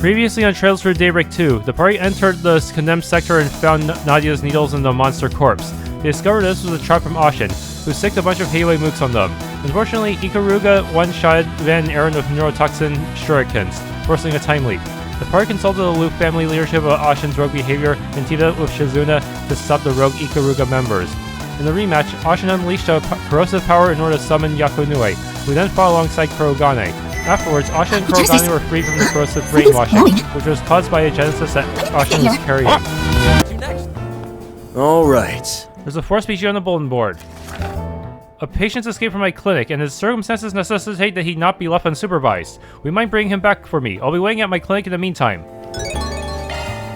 Previously on Trails through Daybreak 2, the party entered the condemned sector and found Nadia's needles in the monster corpse. They discovered this was a trap from Ashin, who sicked a bunch of Heywei mooks on them. Unfortunately, Ikaruga one-shot Van and Aaron with neurotoxin shurikens, forcing a time leap. The party consulted the Loop family leadership about Ashin's rogue behavior and teamed up with Shizuna to stop the rogue Ikaruga members. In the rematch, Ashin unleashed a corrosive power in order to summon Yakunue, who then fought alongside Kurogane. Afterwards, Ashin and Kurogane were freed from the corrosive brainwashing, which was caused by a genesis that Ashin was carrying. Alright. There's a fourth species on the bulletin board. A patient escaped from my clinic, and his circumstances necessitate that he not be left unsupervised. We might bring him back for me. I'll be waiting at my clinic in the meantime.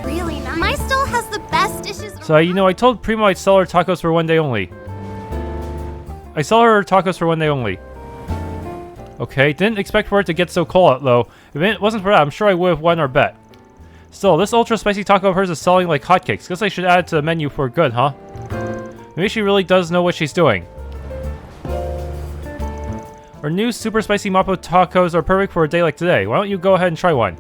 Really nice. My stall has the best dishes. So, I told Primo I'd sell her tacos for one day only. I sell her tacos for one day only. Okay, didn't expect for it to get so cold out though. If it wasn't for that, I'm sure I would have won our bet. Still, this ultra spicy taco of hers is selling like hotcakes. Guess I should add it to the menu for good, huh? Maybe she really does know what she's doing. Our new super spicy Mapo tacos are perfect for a day like today. Why don't you go ahead and try one?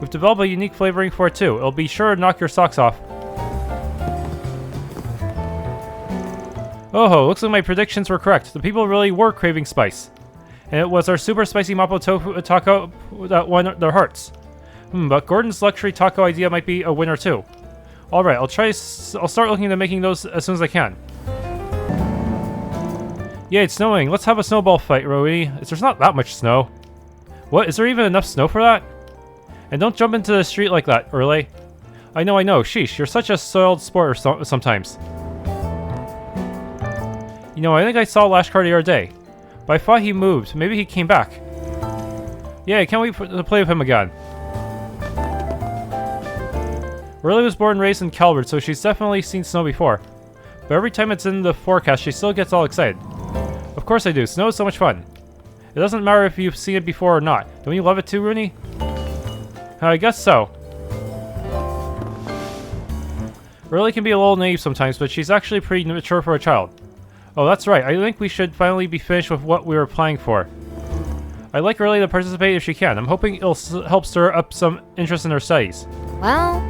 We've developed a unique flavoring for it too. It'll be sure to knock your socks off. Oh ho, looks like my predictions were correct. The people really were craving spice. And it was our super spicy Mapo tofu taco that won their hearts. But Gordon's luxury taco idea might be a winner too. Alright, I'll start looking into making those as soon as I can. Yeah, it's snowing. Let's have a snowball fight, Rowie. There's not that much snow. What? Is there even enough snow for that? And don't jump into the street like that, Urle. I know. Sheesh, you're such a soiled sport sometimes. I think I saw Lashkar the other day. But I thought he moved. Maybe he came back. Yeah, I can't wait to play with him again. Riley was born and raised in Calvert, so she's definitely seen snow before. But every time it's in the forecast, she still gets all excited. Of course I do. Snow is so much fun. It doesn't matter if you've seen it before or not. Don't you love it too, Rooney? I guess so. Riley can be a little naive sometimes, but she's actually pretty mature for a child. Oh, that's right. I think we should finally be finished with what we were applying for. I'd like Riley to participate if she can. I'm hoping it'll help stir up some interest in her studies. Well...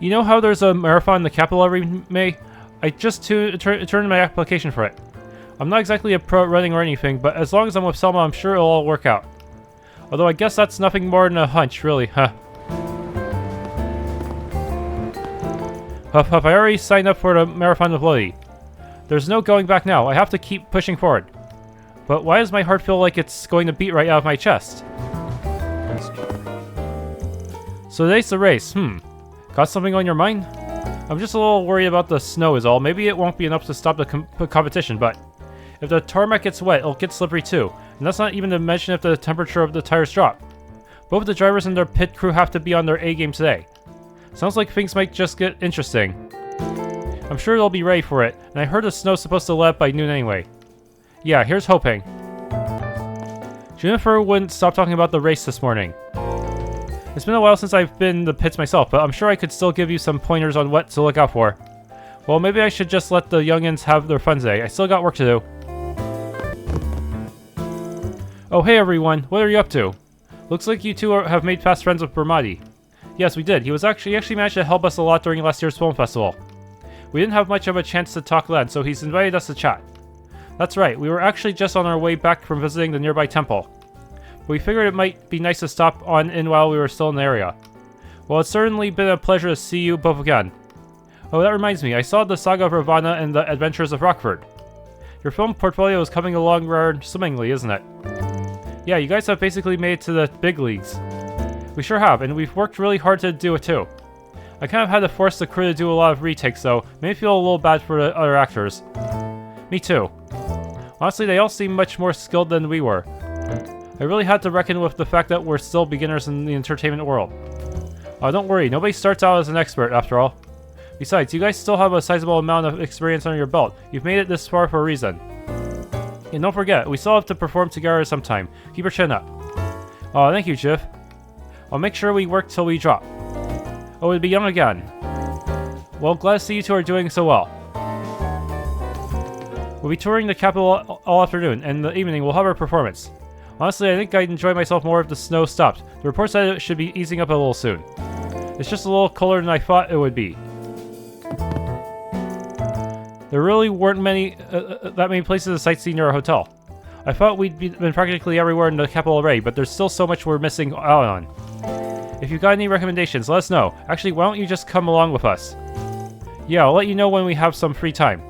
You know how there's a marathon in the capital every May? I just turned in my application for it. I'm not exactly a pro at running or anything, but as long as I'm with Selma, I'm sure it'll all work out. Although I guess that's nothing more than a hunch, really, huh? Huff, I already signed up for the marathon with Lily. There's no going back now. I have to keep pushing forward. But why does my heart feel like it's going to beat right out of my chest? So today's the race. Got something on your mind? I'm just a little worried about the snow is all. Maybe it won't be enough to stop the competition, but if the tarmac gets wet, it'll get slippery too. And that's not even to mention if the temperature of the tires drop. Both the drivers and their pit crew have to be on their A game today. Sounds like things might just get interesting. I'm sure they'll be ready for it, and I heard the snow's supposed to let up by noon anyway. Yeah, here's hoping. Jennifer wouldn't stop talking about the race this morning. It's been a while since I've been in the pits myself, but I'm sure I could still give you some pointers on what to look out for. Well, maybe I should just let the youngins have their fun today. I still got work to do. Oh, hey everyone. What are you up to? Looks like you two have made fast friends with Bermati. Yes, we did. He actually managed to help us a lot during last year's film festival. We didn't have much of a chance to talk then, so he's invited us to chat. That's right. We were actually just on our way back from visiting the nearby temple. We figured it might be nice to stop on in while we were still in the area. Well, it's certainly been a pleasure to see you both again. Oh, that reminds me, I saw the Saga of Ravana and the Adventures of Rockford. Your film portfolio is coming along rather swimmingly, isn't it? Yeah, you guys have basically made it to the big leagues. We sure have, and we've worked really hard to do it too. I kind of had to force the crew to do a lot of retakes though, made me feel a little bad for the other actors. Me too. Honestly, they all seem much more skilled than we were. I really had to reckon with the fact that we're still beginners in the entertainment world. Don't worry, nobody starts out as an expert after all. Besides, you guys still have a sizable amount of experience under your belt. You've made it this far for a reason. And don't forget, we still have to perform together sometime. Keep your chin up. Oh, thank you, Jiff. I'll make sure we work till we drop. Oh, it'll be young again. Well, glad to see you two are doing so well. We'll be touring the capital all afternoon, and in the evening we'll have our performance. Honestly, I think I'd enjoy myself more if the snow stopped. The report said it should be easing up a little soon. It's just a little colder than I thought it would be. There really weren't that many places to sightsee near our hotel. I thought we'd been practically everywhere in the capital already, but there's still so much we're missing out on. If you've got any recommendations, let us know. Actually, why don't you just come along with us? Yeah, I'll let you know when we have some free time.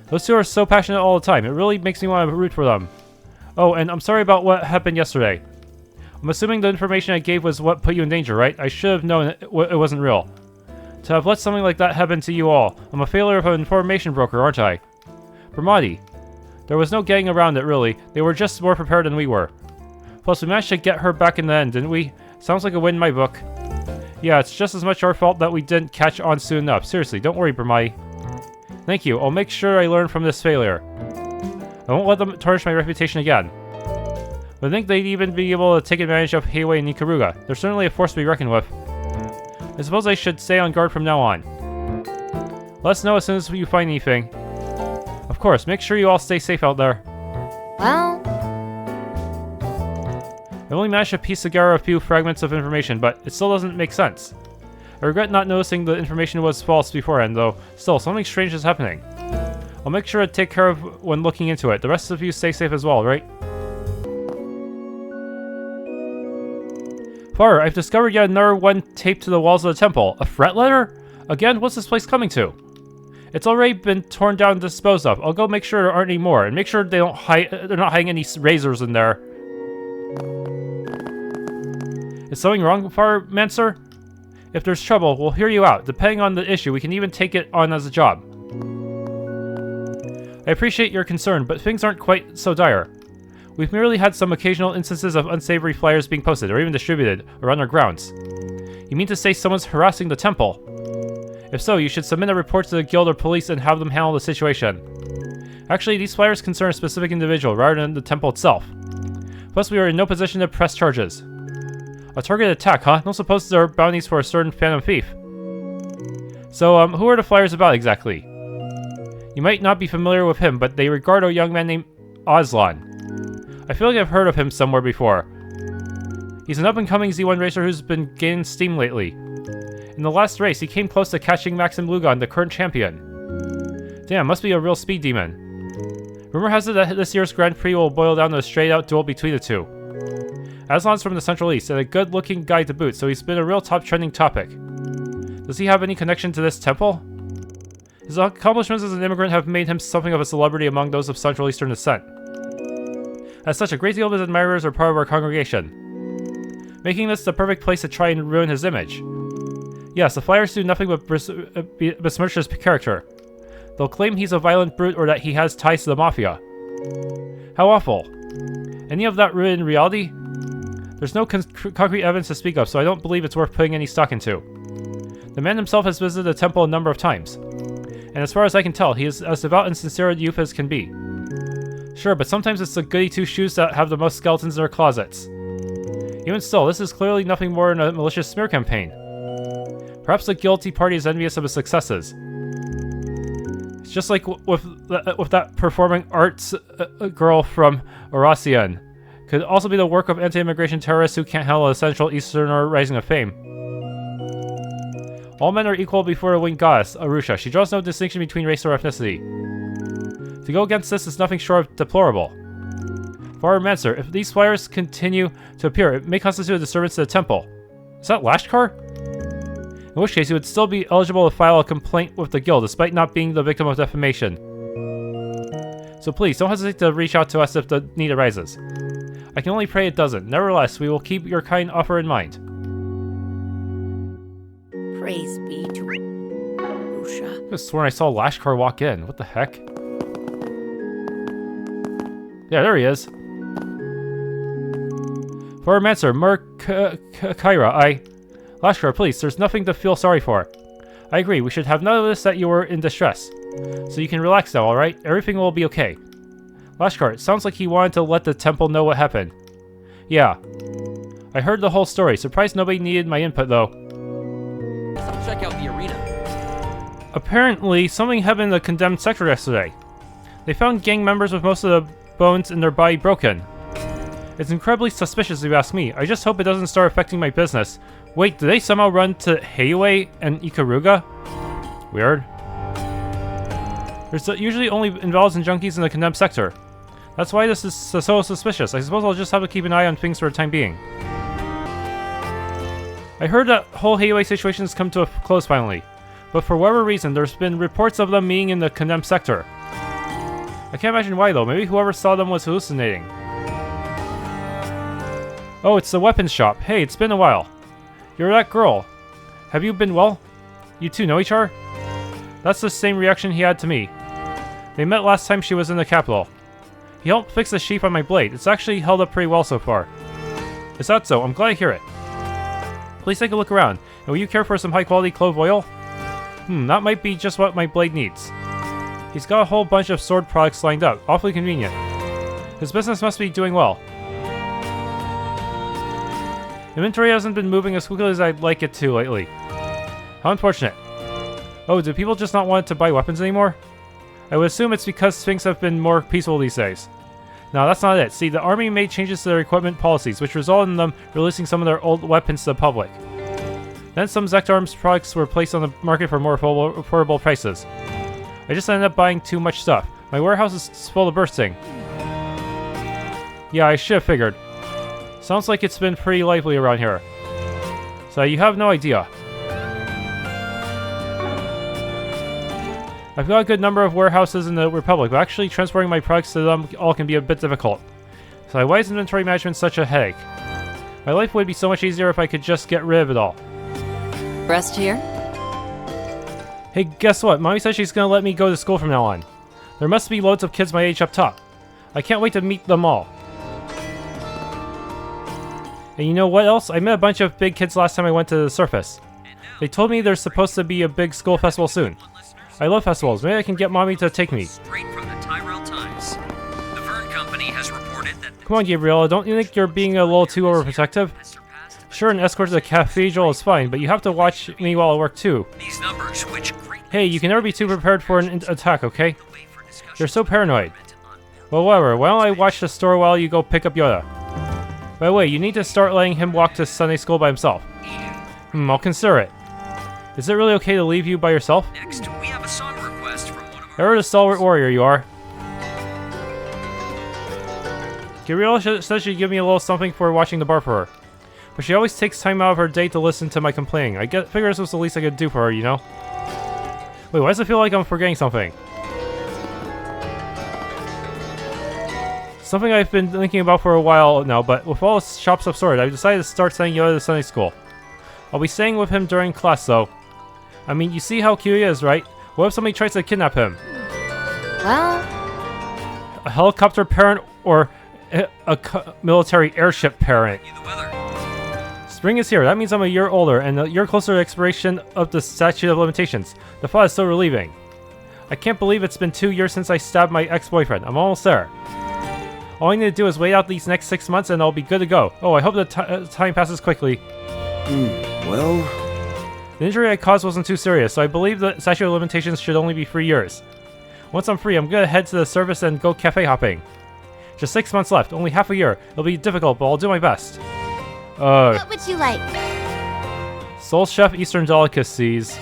Those two are so passionate all the time. It really makes me want to root for them. Oh, and I'm sorry about what happened yesterday. I'm assuming the information I gave was what put you in danger, right? I should have known it wasn't real. To have let something like that happen to you all, I'm a failure of an information broker, aren't I? Brahmadi. There was no getting around it, really. They were just more prepared than we were. Plus, we managed to get her back in the end, didn't we? Sounds like a win in my book. Yeah, it's just as much our fault that we didn't catch on soon enough. Seriously, don't worry, Brahmadi. Thank you. I'll make sure I learn from this failure. I won't let them tarnish my reputation again. But I think they'd even be able to take advantage of Heiwei and Ikaruga. They're certainly a force to be reckoned with. I suppose I should stay on guard from now on. Let us know as soon as you find anything. Of course, make sure you all stay safe out there. Well... I only managed to piece together a few fragments of information, but it still doesn't make sense. I regret not noticing the information was false beforehand, though. Still, something strange is happening. I'll make sure to take care of when looking into it. The rest of you stay safe as well, right? Father, I've discovered yet another one taped to the walls of the temple. A threat letter? Again, what's this place coming to? It's already been torn down and disposed of. I'll go make sure there aren't any more, and make sure they're not hiding any razors in there. Is something wrong, Father Manser? If there's trouble, we'll hear you out. Depending on the issue, we can even take it on as a job. I appreciate your concern, but things aren't quite so dire. We've merely had some occasional instances of unsavory flyers being posted, or even distributed, around our grounds. You mean to say someone's harassing the temple? If so, you should submit a report to the guild or police and have them handle the situation. Actually, these flyers concern a specific individual, rather than the temple itself. Plus, we are in no position to press charges. A targeted attack, huh? Don't suppose there are bounties for a certain phantom thief. So, who are the flyers about exactly? You might not be familiar with him, but they regard a young man named Aslan. I feel like I've heard of him somewhere before. He's an up-and-coming Z1 racer who's been gaining steam lately. In the last race, he came close to catching Maxim Lugon, the current champion. Damn, must be a real speed demon. Rumor has it that this year's Grand Prix will boil down to a straight-out duel between the two. Aslan's from the Central East, and a good-looking guy to boot, so he's been a real top-trending topic. Does he have any connection to this temple? His accomplishments as an immigrant have made him something of a celebrity among those of Central Eastern descent. As such, a great deal of his admirers are part of our congregation, making this the perfect place to try and ruin his image. Yes, the flyers do nothing but besmirch his character. They'll claim he's a violent brute or that he has ties to the Mafia. How awful. Any of that in reality? There's no concrete evidence to speak of, so I don't believe it's worth putting any stock into. The man himself has visited the temple a number of times, and as far as I can tell, he is as devout and sincere a youth as can be. Sure, but sometimes it's the goody two-shoes that have the most skeletons in their closets. Even still, this is clearly nothing more than a malicious smear campaign. Perhaps the guilty party is envious of his successes. It's just like with that performing arts girl from Eurasian. Could also be the work of anti-immigration terrorists who can't handle a Central Easterner rising of fame. All men are equal before the winged goddess, Arusha. She draws no distinction between race or ethnicity. To go against this is nothing short of deplorable. Father Manser, if these flyers continue to appear, it may constitute a disturbance to the temple. Is that Lashkar? In which case, he would still be eligible to file a complaint with the guild, despite not being the victim of defamation. So please, don't hesitate to reach out to us if the need arises. I can only pray it doesn't. Nevertheless, we will keep your kind offer in mind. Praise be to Arusha. I could have sworn I saw Lashkar walk in. What the heck? Yeah, there he is. For Manser, Kyra, Lashkar, please, there's nothing to feel sorry for. I agree, we should have noticed that you were in distress. So you can relax now, alright? Everything will be okay. Lashkar, it sounds like he wanted to let the temple know what happened. Yeah. I heard the whole story. Surprised nobody needed my input, though. Check out the arena. Apparently, something happened in the condemned sector yesterday. They found gang members with most of the bones in their body broken. It's incredibly suspicious if you ask me. I just hope it doesn't start affecting my business. Wait, do they somehow run to Heiwei and Ikaruga? Weird. There's usually only invalids and junkies in the condemned sector. That's why this is so suspicious. I suppose I'll just have to keep an eye on things for the time being. I heard that whole Heiwei situation has come to a close finally. But for whatever reason, there's been reports of them being in the condemned sector. I can't imagine why though. Maybe whoever saw them was hallucinating. Oh, it's the weapons shop. Hey, it's been a while. You're that girl. Have you been well? You two know each other? That's the same reaction he had to me. They met last time she was in the capital. He helped fix the sheath on my blade. It's actually held up pretty well so far. Is that so? I'm glad to hear it. Please take a look around. And will you care for some high quality clove oil? That might be just what my blade needs. He's got a whole bunch of sword products lined up. Awfully convenient. His business must be doing well. Inventory hasn't been moving as quickly as I'd like it to lately. How unfortunate. Oh, do people just not want to buy weapons anymore? I would assume it's because things have been more peaceful these days. No, that's not it. See, the army made changes to their equipment policies, which resulted in them releasing some of their old weapons to the public. Then some Zecht Arms products were placed on the market for more affordable prices. I just ended up buying too much stuff. My warehouse is full of bursting. Yeah, I should have figured. Sounds like it's been pretty lively around here. So you have no idea. I've got a good number of warehouses in the Republic, but actually transporting my products to them all can be a bit difficult. So why is inventory management such a headache? My life would be so much easier if I could just get rid of it all. Rest here? Hey, guess what? Mommy says she's gonna let me go to school from now on. There must be loads of kids my age up top. I can't wait to meet them all. And you know what else? I met a bunch of big kids last time I went to the surface. They told me there's supposed to be a big school festival soon. I love festivals. Maybe I can get Mommy to take me. Straight from the Tyrell Times. The Vern Company has reported that Come on, Gabriella. Don't you think you're being a little too overprotective? Sure, an escort to the cathedral is fine, but you have to watch me while I work too. these numbers, which Hey, you can never be too prepared for an attack, okay? You're so paranoid. Well, whatever. Why don't I watch the store while you go pick up Yoda? By the way, you need to start letting him walk to Sunday school by himself. I'll consider it. Is it really okay to leave you by yourself? next we have a song request from one of Ever the stalwart warrior you are. Gabriella says she'd give me a little something for watching the bar for her. But she always takes time out of her day to listen to my complaining. I figure this was the least I could do for her, you know? Wait, why does it feel like I'm forgetting something? Something I've been thinking about for a while now, but with all the shops upsorted, I've decided to start sending Yoda to Sunday school. I'll be staying with him during class, though. I mean, you see how cute he is, right? What if somebody tries to kidnap him? Well, A helicopter parent or a military airship parent? the weather. Spring is here. That means I'm a year older, and a year closer to the expiration of the statute of limitations. The thought is so relieving. I can't believe it's been 2 years since I stabbed my ex-boyfriend. I'm almost there. All I need to do is wait out these next 6 months, and I'll be good to go. Oh, I hope the time passes quickly. Well, The injury I caused wasn't too serious, so I believe the statute of limitations should only be 3 years. Once I'm free, I'm gonna head to the service and go cafe hopping. Just 6 months left, only half a year. It'll be difficult, but I'll do my best. what would you like? Soul Chef Eastern Delicacies.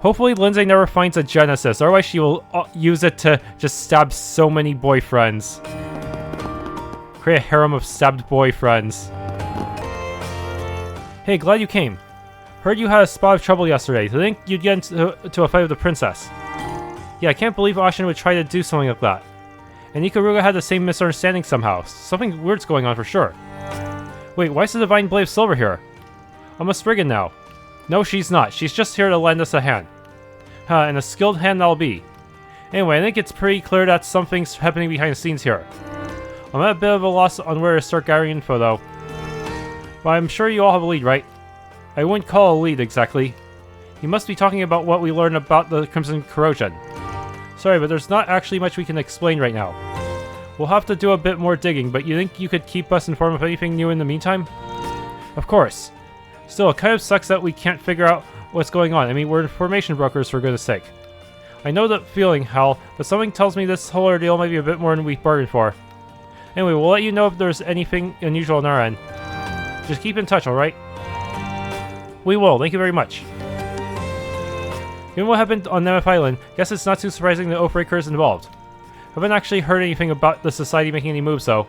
Hopefully Lindsay never finds a Genesis, otherwise she will use it to just stab so many boyfriends. Create a harem of stabbed boyfriends. Hey, glad you came. Heard you had a spot of trouble yesterday. To think you'd get into a fight with the princess. Yeah, I can't believe Ashin would try to do something like that. And Ikaruga had the same misunderstanding somehow. Something weird's going on for sure. Wait, why is the Divine Blade of Silver here? I'm a Spriggan now. No, she's not. She's just here to lend us a hand. And a skilled hand that'll be. Anyway, I think it's pretty clear that something's happening behind the scenes here. I'm at a bit of a loss on where to start gathering info, though. But I'm sure you all have a lead, right? I wouldn't call it a lead, exactly. You must be talking about what we learned about the Crimson Corrosion. Sorry, but there's not actually much we can explain right now. We'll have to do a bit more digging, but you think you could keep us informed of anything new in the meantime? Of course. Still, it kind of sucks that we can't figure out what's going on. I mean, we're information brokers, for goodness sake. I know that feeling, Hal, but something tells me this whole ordeal might be a bit more than we bargained for. Anyway, we'll let you know if there's anything unusual on our end. Just keep in touch, alright? We will, thank you very much. Given what happened on Nemeth Island, guess it's not too surprising the Oathbreaker is involved. I haven't actually heard anything about the Society making any moves, though.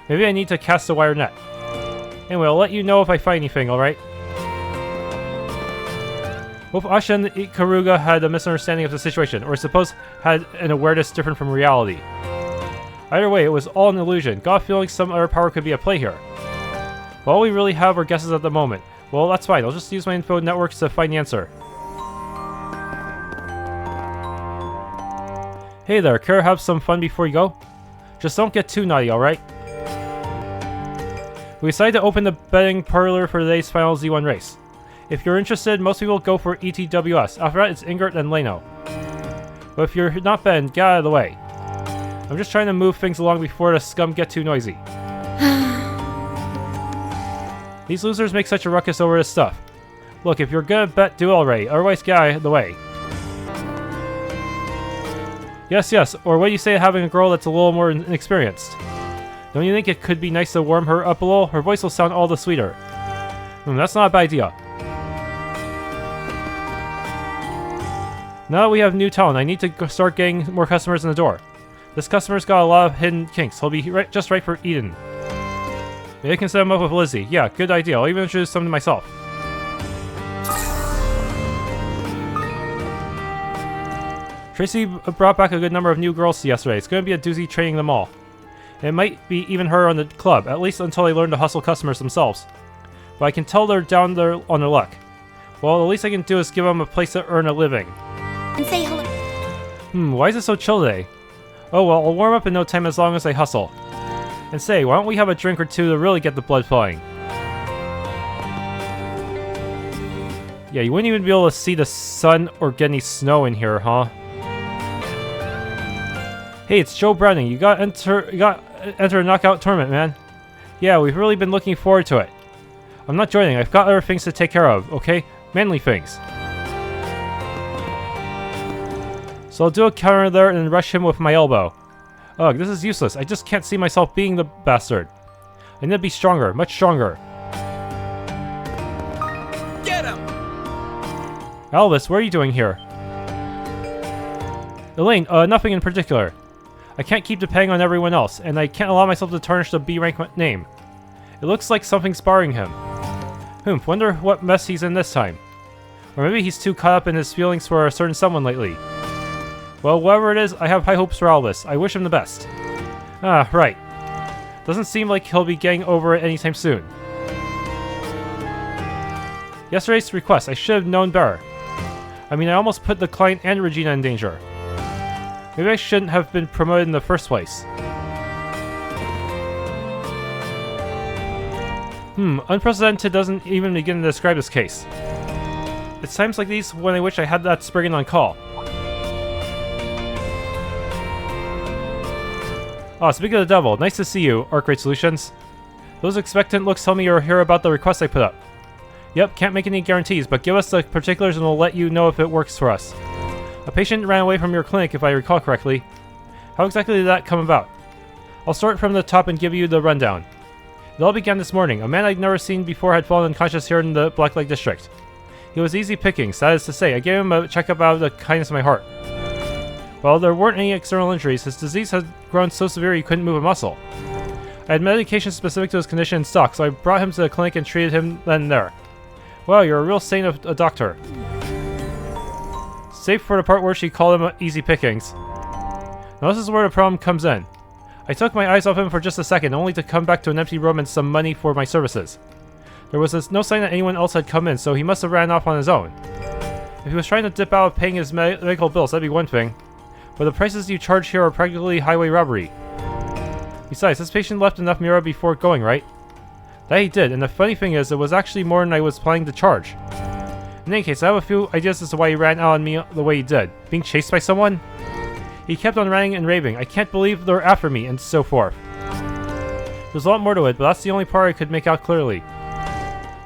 Maybe I need to cast a wire net. Anyway, I'll let you know if I find anything, alright? Both Asha and Ikaruga had a misunderstanding of the situation, or suppose had an awareness different from reality. Either way, it was all an illusion. Got a feeling some other power could be at play here. But all we really have are guesses at the moment. Well, that's fine. I'll just use my info networks to find the answer. Hey there, care to have some fun before you go? Just don't get too naughty, alright? We decided to open the betting parlor for today's final Z1 race. If you're interested, most people go for ETWS. After that, it's Ingrid and Leno. But if you're not betting, get out of the way. I'm just trying to move things along before the scum get too noisy. These losers make such a ruckus over this stuff. Look, if you're gonna bet, do it already. Otherwise, get out of the way. Yes, or what do you say to having a girl that's a little more inexperienced? Don't you think it could be nice to warm her up a little? Her voice will sound all the sweeter. That's not a bad idea. Now that we have new talent, I need to start getting more customers in the door. This customer's got a lot of hidden kinks. He'll be just right for Eden. Maybe I can set him up with Lizzie. Yeah, good idea. I'll even introduce some to myself. Tracy brought back a good number of new girls yesterday. It's going to be a doozy training them all. And it might be even her on the club, at least until they learn to hustle customers themselves. But I can tell they're down there on their luck. Well, the least I can do is give them a place to earn a living. And say hello. Why is it so chill today? Oh well, I'll warm up in no time as long as I hustle. And say, why don't we have a drink or two to really get the blood flowing? Yeah, you wouldn't even be able to see the sun or get any snow in here, huh? Hey, it's Joe Browning. You got enter a knockout tournament, man. Yeah, we've really been looking forward to it. I'm not joining. I've got other things to take care of, okay? Manly things. So I'll do a counter there and rush him with my elbow. Ugh, this is useless. I just can't see myself being the bastard. I need to be stronger, much stronger. Get him! Albus, what are you doing here? Elaine, nothing in particular. I can't keep depending on everyone else, and I can't allow myself to tarnish the B-rank name. It looks like something's barring him. Wonder what mess he's in this time. Or maybe he's too caught up in his feelings for a certain someone lately. Well, whatever it is, I have high hopes for Albus. I wish him the best. Ah, right. Doesn't seem like he'll be getting over it anytime soon. Yesterday's request, I should have known better. I mean, I almost put the client and Regina in danger. Maybe I shouldn't have been promoted in the first place. Unprecedented doesn't even begin to describe this case. It's times like these when I wish I had that Spriggan on call. Oh, speaking of the devil, nice to see you, Arkwright Solutions. Those expectant looks tell me you're here about the request I put up. Yep, can't make any guarantees, but give us the particulars and we'll let you know if it works for us. A patient ran away from your clinic, if I recall correctly. How exactly did that come about? I'll start from the top and give you the rundown. It all began this morning. A man I'd never seen before had fallen unconscious here in the Blacklight District. He was easy pickings, that is to say. I gave him a checkup out of the kindness of my heart. While there weren't any external injuries, his disease had grown so severe he couldn't move a muscle. I had medication specific to his condition in stock, so I brought him to the clinic and treated him then and there. Wow, you're a real saint of a doctor. Save for the part where she called him easy pickings. Now this is where the problem comes in. I took my eyes off him for just a second, only to come back to an empty room and some money for my services. There was no sign that anyone else had come in, so he must have ran off on his own. If he was trying to dip out of paying his medical bills, that'd be one thing. But the prices you charge here are practically highway robbery. Besides, this patient left enough Mira before going, right? That he did, and the funny thing is, it was actually more than I was planning to charge. In any case, I have a few ideas as to why he ran out on me the way he did. Being chased by someone? He kept on ranting and raving, I can't believe they're after me, and so forth. There's a lot more to it, but that's the only part I could make out clearly.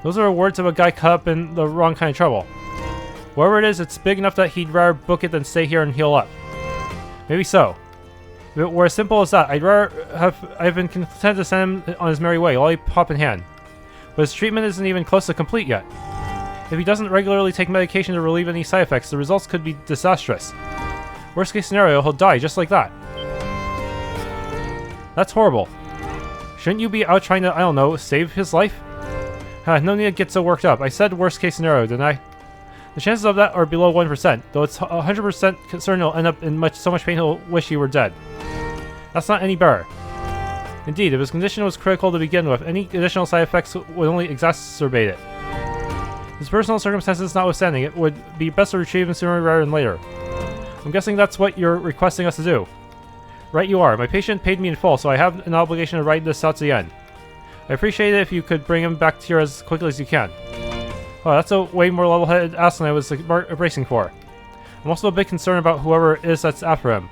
Those are the words of a guy caught up in the wrong kind of trouble. Wherever it is, it's big enough that he'd rather book it than stay here and heal up. Maybe so. If it were as simple as that, I've been content to send him on his merry way, lollipop in hand. But his treatment isn't even close to complete yet. If he doesn't regularly take medication to relieve any side effects, the results could be disastrous. Worst case scenario, he'll die just like that. That's horrible. Shouldn't you be out trying to, I don't know, save his life? No need to get so worked up. I said worst case scenario, didn't I? The chances of that are below 1%, though it's 100% concerned he'll end up in so much pain he'll wish he were dead. That's not any better. Indeed, if his condition was critical to begin with, any additional side effects would only exacerbate it. His personal circumstances notwithstanding, it would be best to retrieve him sooner rather than later. I'm guessing that's what you're requesting us to do. Right you are. My patient paid me in full, so I have an obligation to ride this out to the end. I appreciate it if you could bring him back here as quickly as you can. Oh, that's a way more level-headed ass than I was bracing for. I'm also a bit concerned about whoever it is that's after him.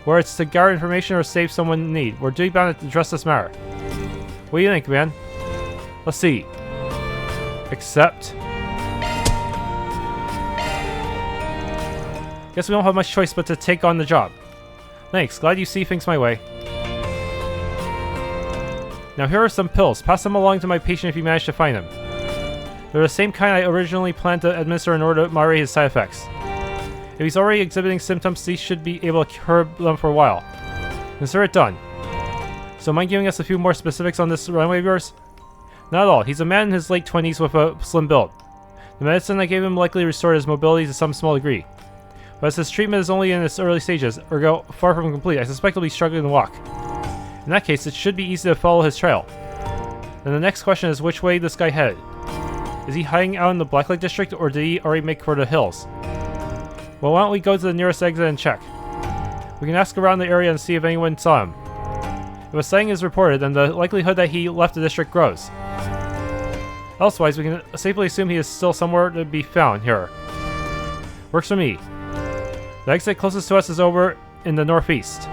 Whether it's to gather information or save someone in need, we're duty bound to address this matter. What do you think, man? Let's see. Accept. Guess we don't have much choice but to take on the job. Thanks, glad you see things my way. Now here are some pills. Pass them along to my patient if you manage to find them. They're the same kind I originally planned to administer in order to moderate his side effects. If he's already exhibiting symptoms, these should be able to curb them for a while. Consider it done. So mind giving us a few more specifics on this runaway of yours? Not at all. He's a man in his late 20s with a slim build. The medicine I gave him likely restored his mobility to some small degree. But as his treatment is only in its early stages, ergo far from complete, I suspect he'll be struggling to walk. In that case, it should be easy to follow his trail. Then the next question is which way this guy headed. Is he hiding out in the Blacklight District, or did he already make for the hills? Well, why don't we go to the nearest exit and check. We can ask around the area and see if anyone saw him. If a sighting is reported, then the likelihood that he left the district grows. Elsewise, we can safely assume he is still somewhere to be found here. Works for me. The exit closest to us is over in the northeast.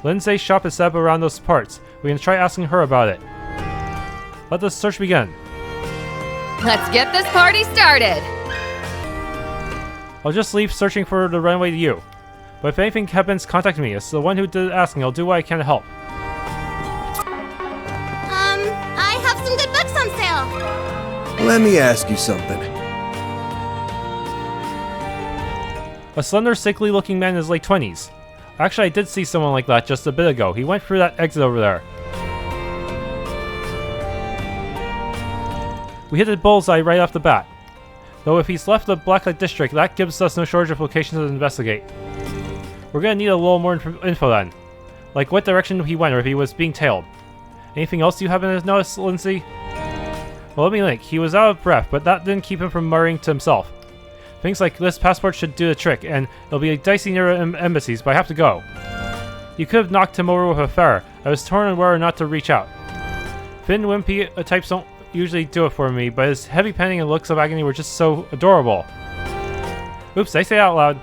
Lindsay's shop is set up around those parts. We can try asking her about it. Let the search begin. Let's get this party started! I'll just leave searching for the runway to you. But if anything happens, contact me. As the one who did the asking, I'll do what I can to help. I have some good books on sale. Let me ask you something. A slender, sickly-looking man in his late 20s. Actually, I did see someone like that just a bit ago. He went through that exit over there. We hit the bullseye right off the bat. Though if he's left the Blacklight District, that gives us no shortage of locations to investigate. We're gonna need a little more info then. Like what direction he went or if he was being tailed. Anything else you happen to notice, Lindsay? Well, let me think. He was out of breath, but that didn't keep him from muttering to himself. Things like this passport should do the trick, and it'll be dicey near embassies, but I have to go. You could have knocked him over with a feather. I was torn on whether or not to reach out. Thin, wimpy types don't usually do it for me, but his heavy panting and looks of agony were just so adorable. Oops, I say it out loud.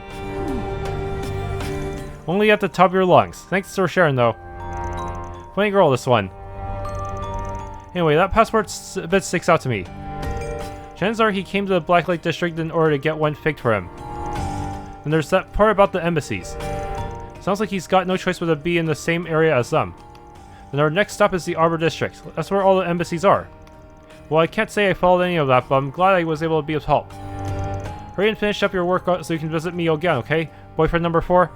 Only at the top of your lungs. Thanks for sharing, though. Funny girl, this one. Anyway, that passport a bit sticks out to me. Chances are he came to the Blacklight District in order to get one faked for him. And there's that part about the embassies. Sounds like he's got no choice but to be in the same area as them. Then our next stop is the Arbor District. That's where all the embassies are. Well, I can't say I followed any of that, but I'm glad I was able to be of help. Hurry and finish up your work so you can visit me again, okay? Boyfriend number 4?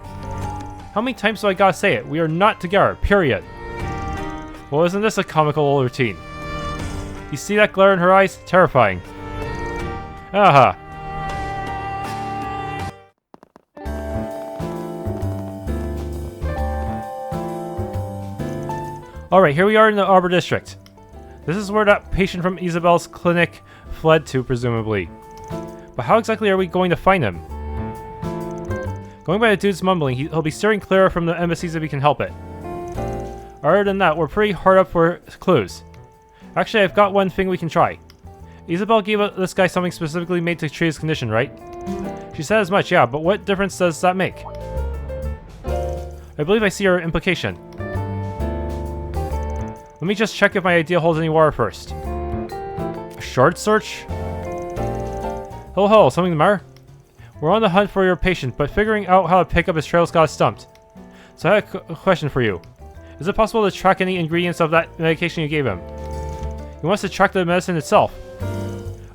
How many times do I gotta say it? We are not together, period. Well, isn't this a comical old routine? You see that glare in her eyes? Terrifying. Aha. Alright, here we are in the Arbor District. This is where that patient from Isabelle's clinic fled to, presumably. But how exactly are we going to find him? Going by the dude's mumbling, he'll be steering clear from the embassies if he can help it. Other than that, we're pretty hard up for clues. Actually, I've got one thing we can try. Isabelle gave this guy something specifically made to treat his condition, right? She said as much, yeah, but what difference does that make? I believe I see her implication. Let me just check if my idea holds any water first. A shard search? Hello, something the matter? We're on the hunt for your patient, but figuring out how to pick up his trails got us stumped. So I had a question for you. Is it possible to track any ingredients of that medication you gave him? He wants to track the medicine itself.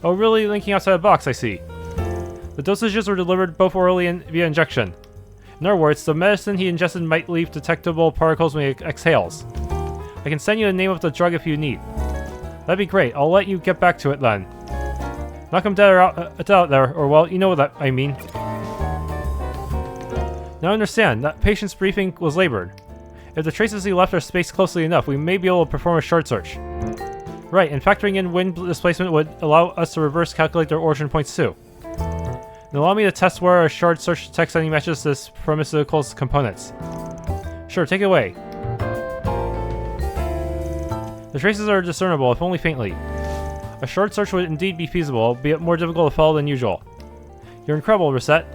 Oh, really? Linking outside the box, I see. The dosages were delivered both orally and via injection. In other words, the medicine he ingested might leave detectable particles when he exhales. I can send you the name of the drug if you need. That'd be great. I'll let you get back to it then. Knock him dead out there, or well, you know what I mean. Now I understand, that patient's briefing was labored. If the traces he left are spaced closely enough, we may be able to perform a short search. Right, and factoring in wind displacement would allow us to reverse calculate their origin points too. And allow me to test where a short search detects any matches to this pharmaceutical's components. Sure, take it away. The traces are discernible, if only faintly. A short search would indeed be feasible, albeit more difficult to follow than usual. You're incredible, Risette.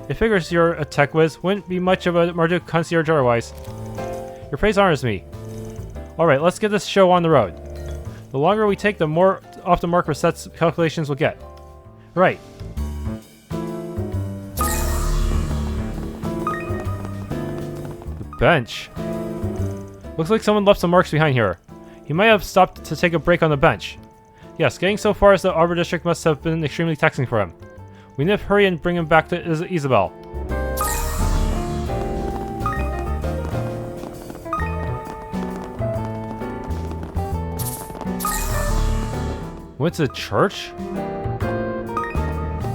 It figures you're a tech whiz, wouldn't be much of a Marduk concierge otherwise. Your praise honors me. Alright, let's get this show on the road. The longer we take, the more off the mark Risette's calculations will get. Right. The bench. Looks like someone left some marks behind here. He might have stopped to take a break on the bench. Yes, getting so far as the Arbor District must have been extremely taxing for him. We need to hurry and bring him back to Isabelle. Went to church?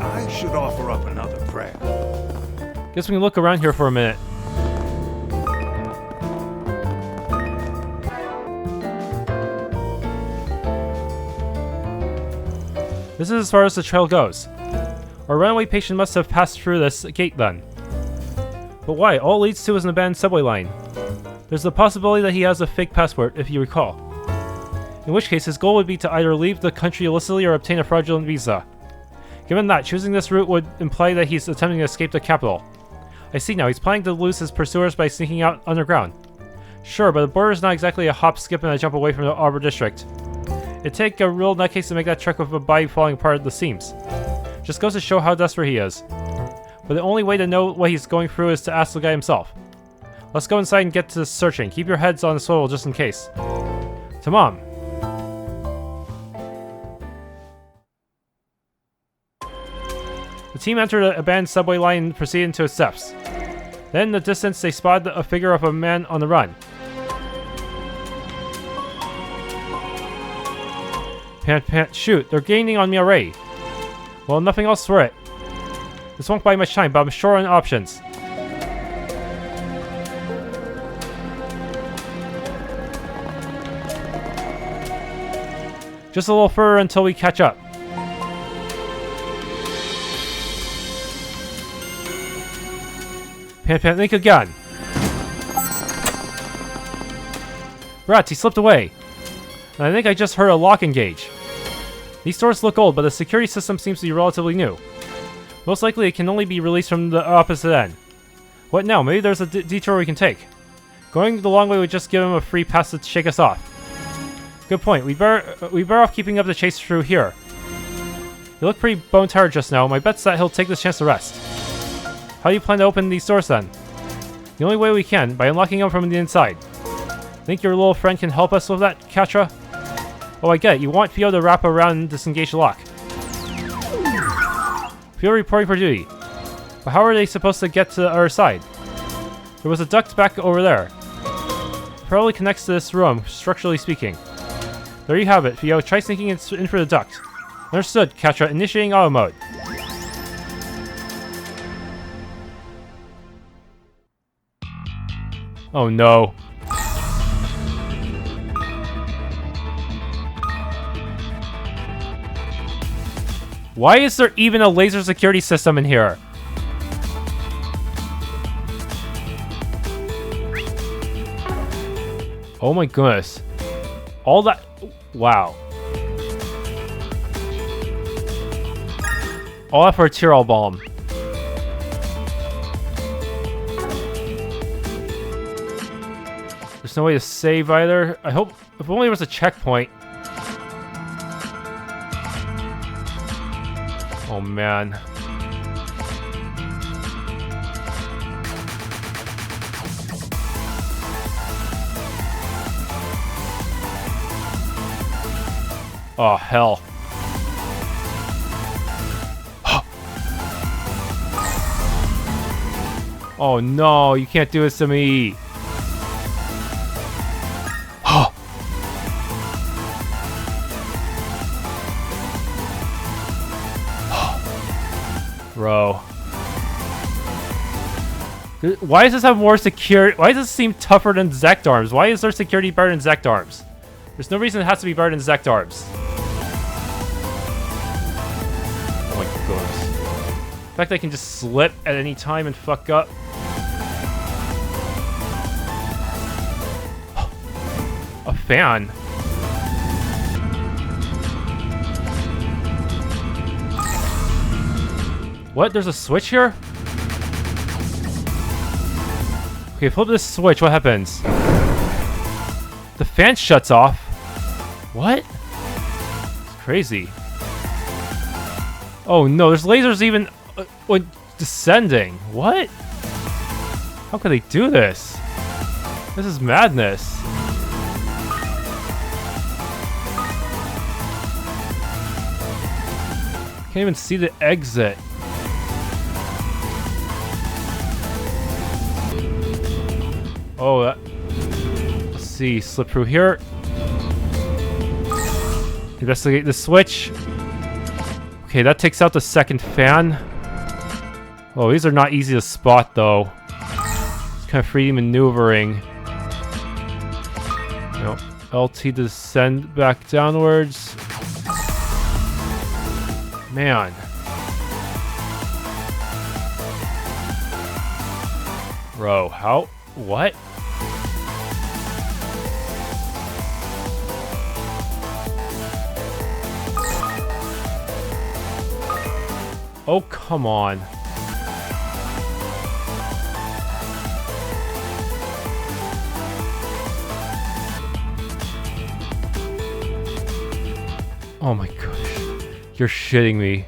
I should offer up another prayer. Guess we can look around here for a minute. This is as far as the trail goes. Our runaway patient must have passed through this gate then. But why? All it leads to is an abandoned subway line. There's the possibility that he has a fake passport, if you recall. In which case, his goal would be to either leave the country illicitly or obtain a fraudulent visa. Given that, choosing this route would imply that he's attempting to escape the capital. I see now, he's planning to lose his pursuers by sneaking out underground. Sure, but the border is not exactly a hop, skip, and a jump away from the Arbor District. It'd take a real nutcase to make that trek with a body falling apart at the seams. Just goes to show how desperate he is. But the only way to know what he's going through is to ask the guy himself. Let's go inside and get to searching. Keep your heads on the swivel just in case. To Mom. The team entered an abandoned subway line and proceeded into its steps. Then in the distance they spotted a figure of a man on the run. Pant, shoot, they're gaining on me already. Well, nothing else for it. This won't buy much time, but I'm sure on options. Just a little further until we catch up. Pant, think again. Rats, he slipped away. And I think I just heard a lock engage. These doors look old, but the security system seems to be relatively new. Most likely it can only be released from the opposite end. What now? Maybe there's a detour we can take. Going the long way would just give him a free pass to shake us off. Good point. We better off keeping up the chase through here. You look pretty bone tired just now. My bet's that he'll take this chance to rest. How do you plan to open these doors then? The only way we can, by unlocking them from the inside. Think your little friend can help us with that, Katra? Oh, I get it. You want Fio to wrap around and disengage the lock. Fio reporting for duty. But how are they supposed to get to the other side? There was a duct back over there. It probably connects to this room, structurally speaking. There you have it, Fio. Try sneaking in for the duct. Understood, Katra. Initiating auto mode. Oh no. Why is there even a laser security system in here? Oh my goodness. All that... Wow. All that for a Tyrell bomb. There's no way to save either. I hope... If only there was a checkpoint. Oh Oh man. Oh hell. Oh no, you can't do this to me. Bro. Why does this have more security? Why does this seem tougher than Zecht Arms? Why is their security better than Zecht Arms? There's no reason it has to be better than Zecht Arms. Oh my goodness. The fact that I can just slip at any time and fuck up. A fan. What? There's a switch here? Okay, flip this switch. What happens? The fan shuts off. What? It's crazy. Oh no, there's lasers even when descending. What? How could they do this? This is madness. Can't even see the exit. Oh, let's see. Slip through here. Investigate the switch. Okay, that takes out the second fan. Oh, these are not easy to spot, though. It's kind of 3D maneuvering. No, LT to descend back downwards. Man. Bro, how? What? Oh, come on. Oh my gosh. You're shitting me.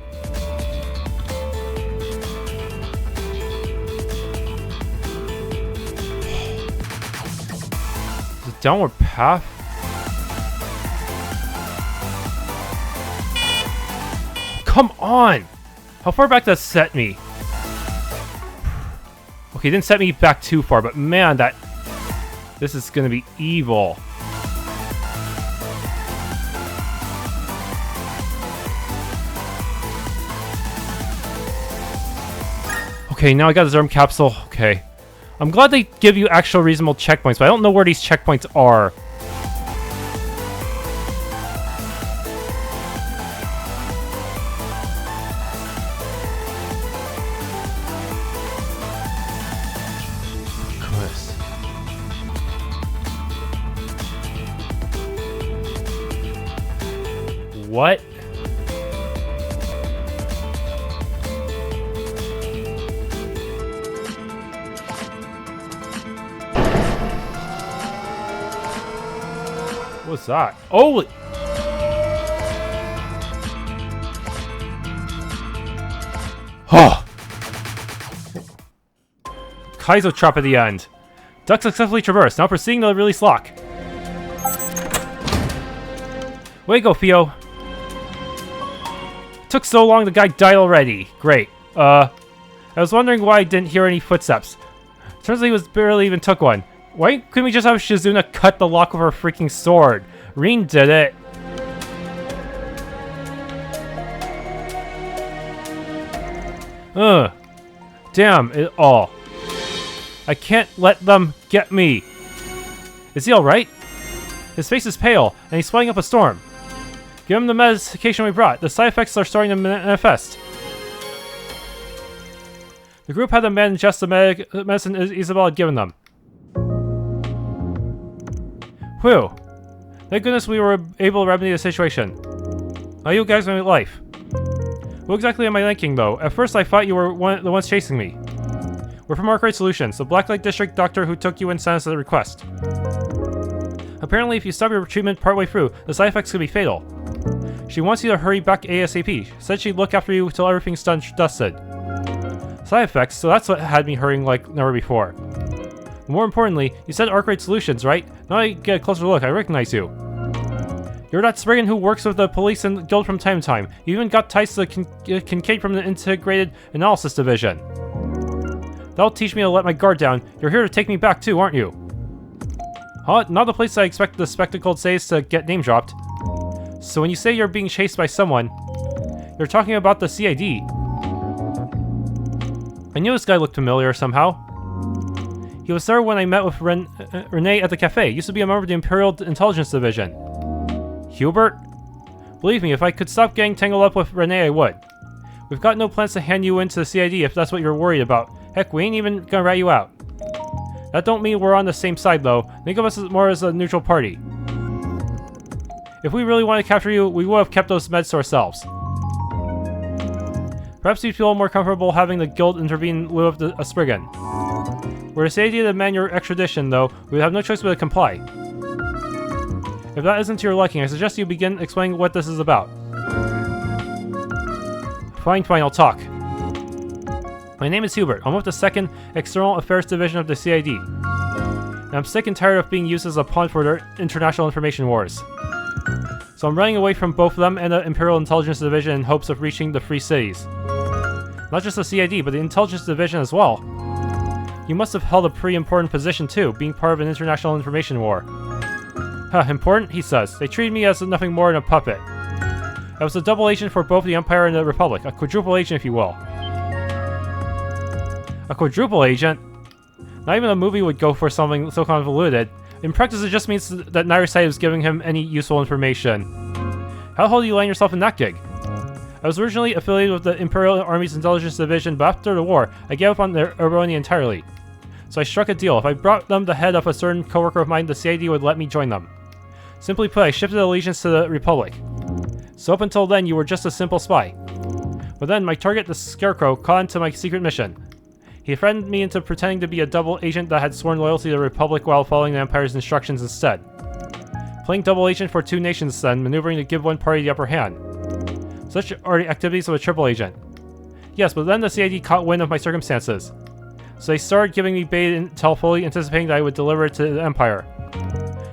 The downward path? Come on! How far back does that set me? Okay, it didn't set me back too far, but man, this is gonna be evil. Okay, now I got the Zerm capsule. Okay. I'm glad they give you actual reasonable checkpoints, but I don't know where these checkpoints are. Goodness. What? What's that? Oh! Oh! Kaizo trap at the end. Duck successfully traversed. Now proceeding to the release lock. Way to go, Theo. Took so long, the guy died already. Great. I was wondering why I didn't hear any footsteps. Turns out he was barely even took one. Why couldn't we just have Shizuna cut the lock with her freaking sword? Reen did it. Damn it all. I can't let them get me. Is he alright? His face is pale, and he's sweating up a storm. Give him the medication we brought. The side effects are starting to manifest. The group had them ingest the medicine Isabelle had given them. Whew. Thank goodness we were able to remedy the situation. How you guys make life? What exactly am I thinking, though? At first I thought you were the ones chasing me. We're from Arcade Solutions, the Blacklight District doctor who took you in sent us a request. Apparently, if you stop your treatment partway through, the side effects could be fatal. She wants you to hurry back ASAP. She said she'd look after you till everything's dusted. Side effects, so that's what had me hurrying like never before. More importantly, you said Arkwright Solutions, right? Now I get a closer look, I recognize you. You're that Spriggan who works with the police and guild from time to time. You even got ties to the Kincaid from the Integrated Analysis Division. That'll teach me to let my guard down. You're here to take me back too, aren't you? Huh? Not the place I expect the spectacled says to get name dropped. So when you say you're being chased by someone, you're talking about the CID. I knew this guy looked familiar somehow. He was there when I met with Renee at the cafe. He used to be a member of the Imperial Intelligence Division. Hubert? Believe me, if I could stop getting tangled up with Renee, I would. We've got no plans to hand you into the CID if that's what you're worried about. Heck, we ain't even gonna rat you out. That don't mean we're on the same side, though. Think of us more as a neutral party. If we really wanted to capture you, we would have kept those meds to ourselves. Perhaps you'd feel more comfortable having the guild intervene in lieu of a Spriggan. Were the CID to demand your extradition, though, we would have no choice but to comply. If that isn't to your liking, I suggest you begin explaining what this is about. Fine, I'll talk. My name is Hubert. I'm with the 2nd External Affairs Division of the CID. And I'm sick and tired of being used as a pawn for their international information wars. So I'm running away from both them and the Imperial Intelligence Division in hopes of reaching the Free Cities. Not just the CID, but the Intelligence Division as well. You must have held a pretty important position too, being part of an international information war. Huh, important? He says. They treated me as nothing more than a puppet. I was a double agent for both the Empire and the Republic, a quadruple agent if you will. A quadruple agent? Not even a movie would go for something so convoluted. In practice, it just means that Riverside was giving him any useful information. How the hell do you land yourself in that gig? I was originally affiliated with the Imperial Army's Intelligence Division, but after the war, I gave up on their erroneous entirely. So I struck a deal. If I brought them the head of a certain coworker of mine, the CID would let me join them. Simply put, I shifted allegiance to the Republic. So up until then, you were just a simple spy. But then, my target, the Scarecrow, caught on to my secret mission. He threatened me into pretending to be a double agent that had sworn loyalty to the Republic while following the Empire's instructions instead. Playing double agent for 2 nations then, maneuvering to give one party the upper hand. Such are the activities of a triple agent. Yes, but then the CID caught wind of my circumstances. So they started giving me bait intel, fully anticipating that I would deliver it to the Empire.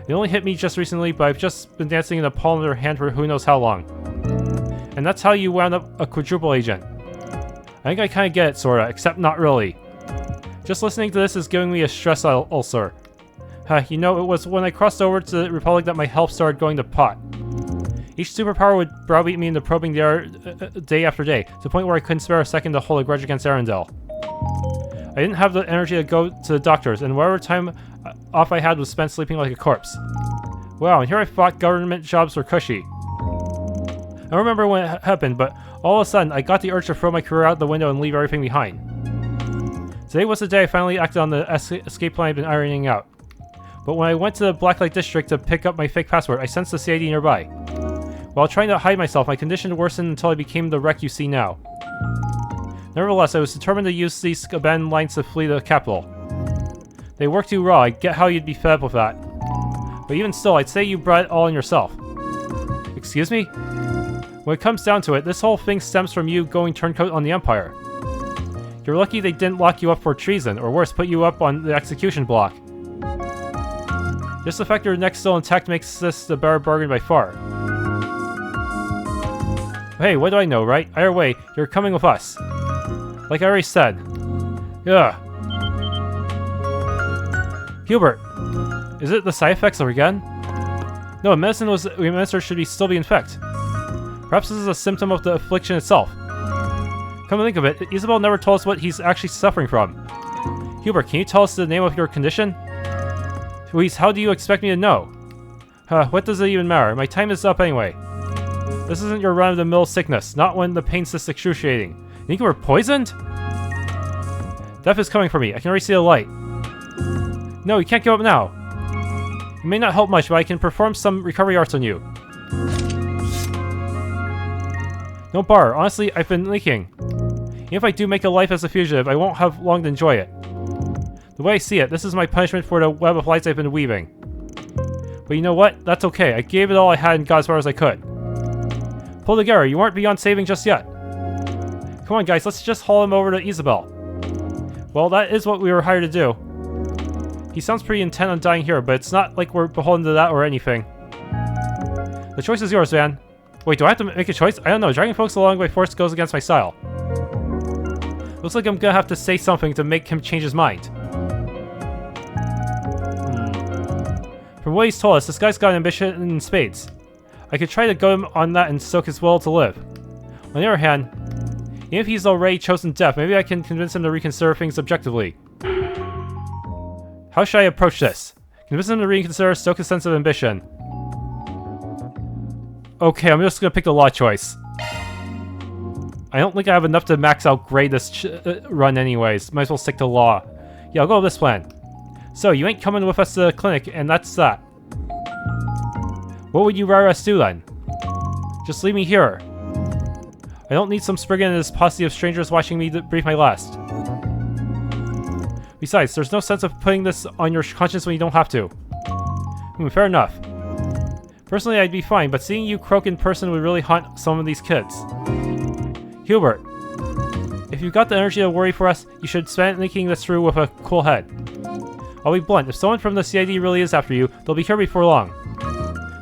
It only hit me just recently, but I've just been dancing in the palm of their hand for who knows how long. And that's how you wound up a quadruple agent. I think I kinda get it, sorta, except not really. Just listening to this is giving me a stress ulcer. You know, it was when I crossed over to the Republic that my health started going to pot. Each superpower would browbeat me into probing day after day, to the point where I couldn't spare a second to hold a grudge against Arendelle. I didn't have the energy to go to the doctors, and whatever time off I had was spent sleeping like a corpse. Wow, and here I thought government jobs were cushy. I don't remember when it happened, but all of a sudden, I got the urge to throw my career out the window and leave everything behind. Today was the day I finally acted on the escape plan I'd been ironing out. But when I went to the Blacklight District to pick up my fake passport, I sensed the CID nearby. While trying to hide myself, my condition worsened until I became the wreck you see now. Nevertheless, I was determined to use these abandoned lines to flee the capital. They work too raw, I get how you'd be fed up with that. But even still, I'd say you brought it all on yourself. Excuse me? When it comes down to it, this whole thing stems from you going turncoat on the Empire. You're lucky they didn't lock you up for treason, or worse, put you up on the execution block. Just the fact your neck's still intact makes this the better bargain by far. Hey, what do I know, right? Either way, you're coming with us. Like I already said. Ugh. Hubert, is it the side effects again? No, medicine was administered should still be in effect. Perhaps this is a symptom of the affliction itself. Come to think of it, Isabelle never told us what he's actually suffering from. Hubert, can you tell us the name of your condition? Louise, how do you expect me to know? What does it even matter? My time is up anyway. This isn't your run-of-the-mill sickness, not when the pain's this excruciating. You think you were poisoned? Death is coming for me, I can already see the light. No, you can't give up now. It may not help much, but I can perform some recovery arts on you. Don't bother, honestly, I've been leaking. Even if I do make a life as a fugitive, I won't have long to enjoy it. The way I see it, this is my punishment for the web of lights I've been weaving. But you know what? That's okay. I gave it all I had and got as far as I could. Pull together, you aren't beyond saving just yet. Come on guys, let's just haul him over to Isabelle. Well, that is what we were hired to do. He sounds pretty intent on dying here, but it's not like we're beholden to that or anything. The choice is yours, Van. Wait, do I have to make a choice? I don't know, dragging folks along by force goes against my style. Looks like I'm gonna have to say something to make him change his mind. From what he's told us, this guy's got ambition in spades. I could try to go him on that and stoke his will to live. On the other hand, even if he's already chosen death, maybe I can convince him to reconsider things objectively. How should I approach this? Convince him to reconsider, stoke his sense of ambition. Okay, I'm just gonna pick the law choice. I don't think I have enough to max out grade this run anyways. Might as well stick to law. Yeah, I'll go with this plan. So, you ain't coming with us to the clinic, and that's that. What would you rather us do then? Just leave me here. I don't need some spriggan and his posse of strangers watching me breathe my last. Besides, there's no sense of putting this on your conscience when you don't have to. Fair enough. Personally, I'd be fine, but seeing you croak in person would really haunt some of these kids. Hubert, if you've got the energy to worry for us, you should spend thinking this through with a cool head. I'll be blunt, if someone from the CID really is after you, they'll be here before long.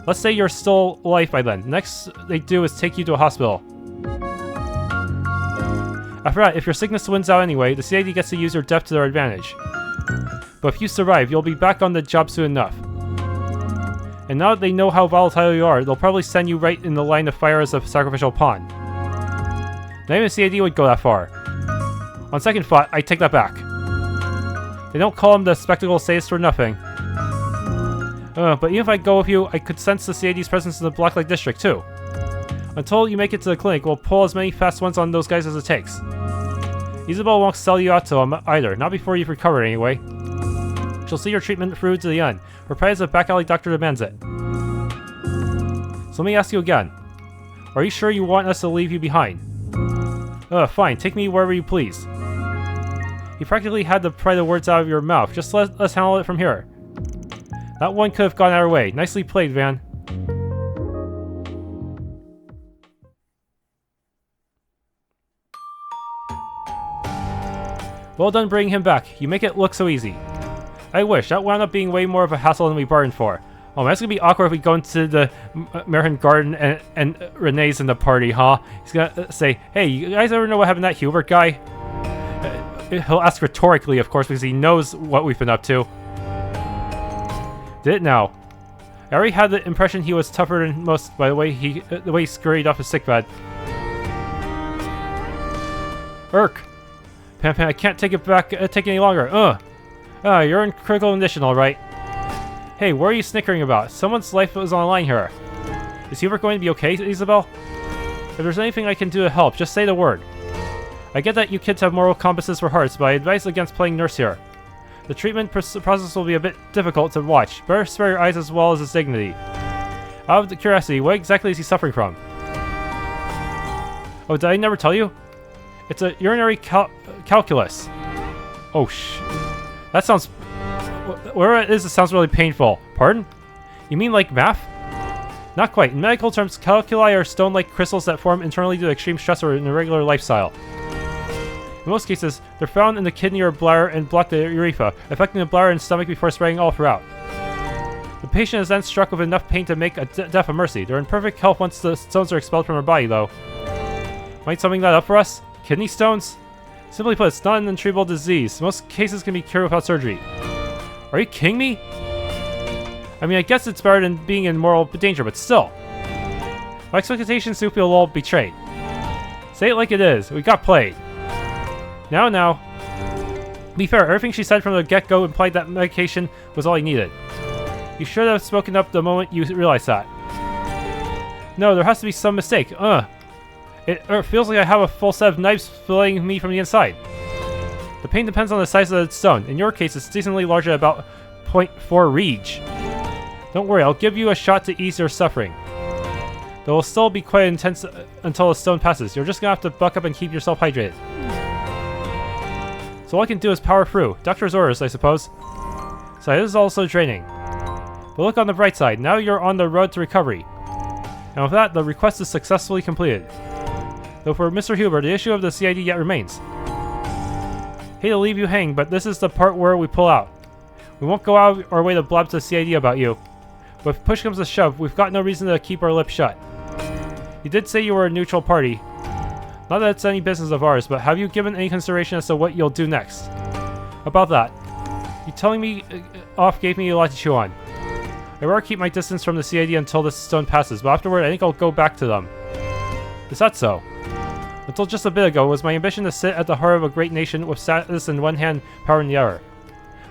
Let's say you're still alive by then. Next they do is take you to a hospital. After that, if your sickness wins out anyway, the CID gets to use your death to their advantage. But if you survive, you'll be back on the job soon enough. And now that they know how volatile you are, they'll probably send you right in the line of fire as a sacrificial pawn. Not even CID would go that far. On second thought, I take that back. They don't call him the spectacle sadist for nothing. But even if I go with you, I could sense the CID's presence in the Blacklight District too. Until you make it to the clinic, we'll pull as many fast ones on those guys as it takes. Isabelle won't sell you out to them either, not before you've recovered anyway. She'll see your treatment through to the end, provided as a back alley doctor demands it. So let me ask you again. Are you sure you want us to leave you behind? Fine, take me wherever you please. You practically had to pry the words out of your mouth, just let us handle it from here. That one could have gone our way. Nicely played, Van. Well done bringing him back. You make it look so easy. I wish. That wound up being way more of a hassle than we bargained for. Oh man, it's gonna be awkward if we go into the American Garden and Renee's in the party, huh? He's gonna say, hey, you guys ever know what happened to that Hubert guy? He'll ask rhetorically, of course, because he knows what we've been up to. Did it now. I already had the impression he was tougher than most by the way he scurried off his sickbed. Irk! Pan, I can't take it back, take it any longer. You're in critical condition, alright. Hey, what are you snickering about? Someone's life was on the line here. Is Hubert going to be okay, Isabelle? If there's anything I can do to help, just say the word. I get that you kids have moral compasses for hearts, but I advise against playing nurse here. The treatment process will be a bit difficult to watch. Better spare your eyes as well as his dignity. Out of curiosity, what exactly is he suffering from? Oh, did I never tell you? It's a urinary calculus. Oh, that sounds... Wherever it is, it sounds really painful. Pardon? You mean like math? Not quite. In medical terms, calculi are stone-like crystals that form internally due to extreme stress or an irregular lifestyle. In most cases, they're found in the kidney or bladder and block the urethra, affecting the bladder and stomach before spreading all throughout. The patient is then struck with enough pain to make a death a mercy. They're in perfect health once the stones are expelled from their body, though. Might summing that up for us? Kidney stones? Simply put, it's not an untreatable disease. Most cases can be cured without surgery. Are you kidding me? I mean, I guess it's better than being in moral danger, but still. My expectations do feel a little betrayed. Say it like it is. We got played. Now. Be fair, everything she said from the get-go implied that medication was all he needed. You should have spoken up the moment you realized that. No, there has to be some mistake. It feels like I have a full set of knives filleting me from the inside. The pain depends on the size of the stone. In your case, it's decently larger at about 0.4 Reg. Don't worry, I'll give you a shot to ease your suffering. It will still be quite intense until the stone passes. You're just gonna have to buck up and keep yourself hydrated. So all I can do is power through. Doctor's orders, I suppose. So this is also draining. But look on the bright side. Now you're on the road to recovery. And with that, the request is successfully completed. Though for Mr. Hubert, the issue of the CID yet remains. Hate to leave you hanging, but this is the part where we pull out. We won't go out our way to blab to the CID about you. But if push comes to shove, we've got no reason to keep our lips shut. You did say you were a neutral party. Not that it's any business of ours, but have you given any consideration as to what you'll do next? About that. You telling me off gave me a lot to chew on. I'd rather keep my distance from the CID until this stone passes, but afterward I think I'll go back to them. Is that so? Until just a bit ago, it was my ambition to sit at the heart of a great nation with status in one hand, power in the other.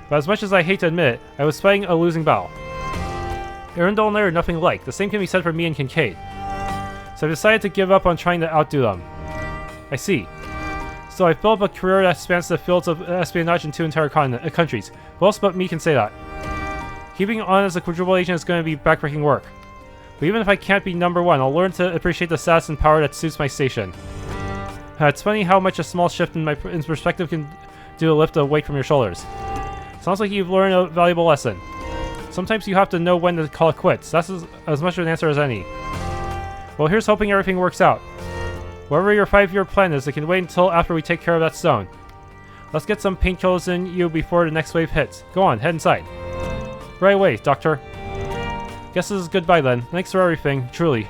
But as much as I hate to admit it, I was fighting a losing battle. Grendel and I are nothing alike. The same can be said for me and Kincaid. So I decided to give up on trying to outdo them. I see. So I've built up a career that spans the fields of espionage in 2 entire countries. Who else but me can say that? Keeping on as a quadruple agent is going to be backbreaking work. But even if I can't be #1, I'll learn to appreciate the status and power that suits my station. It's funny how much a small shift in perspective can do to lift a weight from your shoulders. Sounds like you've learned a valuable lesson. Sometimes you have to know when to call it quits. That's as much of an answer as any. Well, here's hoping everything works out. Whatever your 5-year plan is, it can wait until after we take care of that stone. Let's get some painkillers in you before the next wave hits. Go on, head inside. Right away, Doctor. Guess this is goodbye then. Thanks for everything, truly.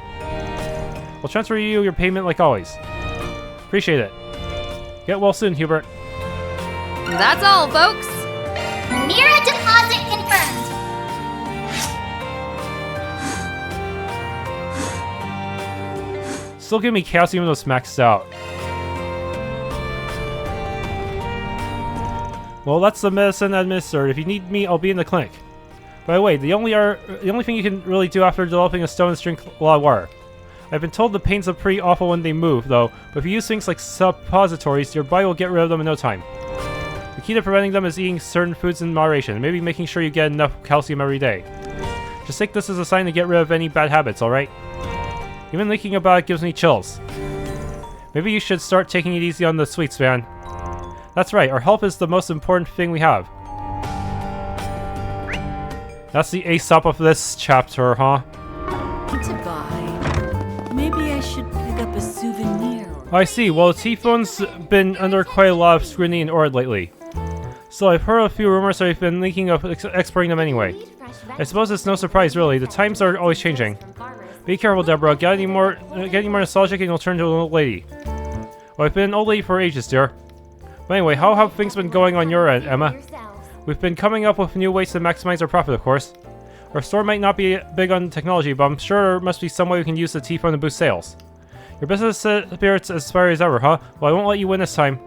We'll transfer you your payment like always. Appreciate it. Get well soon, Hubert. That's all, folks. Mira deposit confirmed. Still give me chaos even though it's maxed out. Well, that's the medicine administered. If you need me, I'll be in the clinic. By the way, the only thing you can really do after developing a stone is drink a lot of water. I've been told the pains are pretty awful when they move, though, but if you use things like suppositories, your body will get rid of them in no time. The key to preventing them is eating certain foods in moderation, and maybe making sure you get enough calcium every day. Just take this as a sign to get rid of any bad habits, alright? Even thinking about it gives me chills. Maybe you should start taking it easy on the sweets, man. That's right, our health is the most important thing we have. That's the Aesop of this chapter, huh? To buy. Maybe I should pick up a souvenir. I see. Well, the T-phone's been under quite a lot of scrutiny and aura lately. So I've heard a few rumors that I've been thinking of exporting them anyway. I suppose it's no surprise, really. The times are always changing. Be careful, Deborah. Get any more nostalgic and you'll turn into an old lady. Well, I've been an old lady for ages, dear. But anyway, how have things been going on your end, Emma? We've been coming up with new ways to maximize our profit, of course. Our store might not be big on technology, but I'm sure there must be some way we can use the T-phone to boost sales. Your business spirits as fire as ever, huh? Well, I won't let you win this time.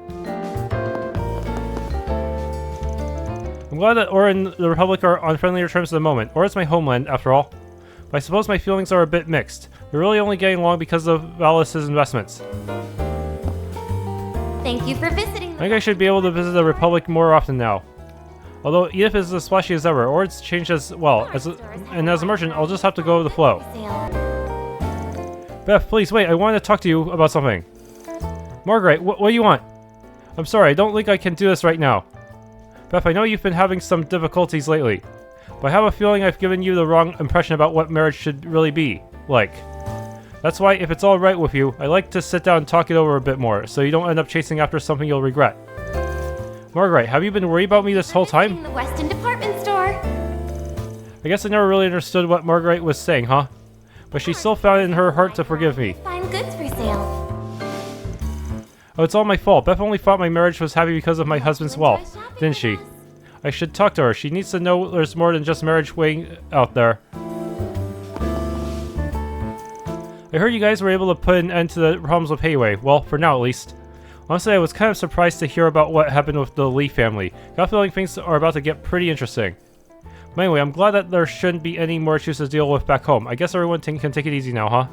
I'm glad that Aura and the Republic are on friendlier terms at the moment. Aura's my homeland, after all. But I suppose my feelings are a bit mixed. We're really only getting along because of Valis' investments. Thank you for visiting. I think I should be able to visit the Republic more often now. Although Edith is as splashy as ever, or it's changed as well. As a merchant, I'll just have to go with the flow. Beth, please wait. I wanted to talk to you about something. Margaret, what do you want? I'm sorry, I don't think I can do this right now. Beth, I know you've been having some difficulties lately, but I have a feeling I've given you the wrong impression about what marriage should really be like. That's why, if it's all right with you, I'd like to sit down and talk it over a bit more, so you don't end up chasing after something you'll regret. Margaret, have you been worried about me this whole time? In the Weston department store. I guess I never really understood what Margaret was saying, huh? But she still found it in her heart to forgive me. Fine goods for sale. Oh, it's all my fault. Beth only thought my marriage was happy because of my husband's wealth, didn't she? I should talk to her. She needs to know there's more than just marriage waiting out there. I heard you guys were able to put an end to the problems with Hayway. Well, for now at least. Honestly, I was kind of surprised to hear about what happened with the Lee family. Got a feeling things are about to get pretty interesting. But anyway, I'm glad that there shouldn't be any more issues to deal with back home. I guess everyone can take it easy now, huh?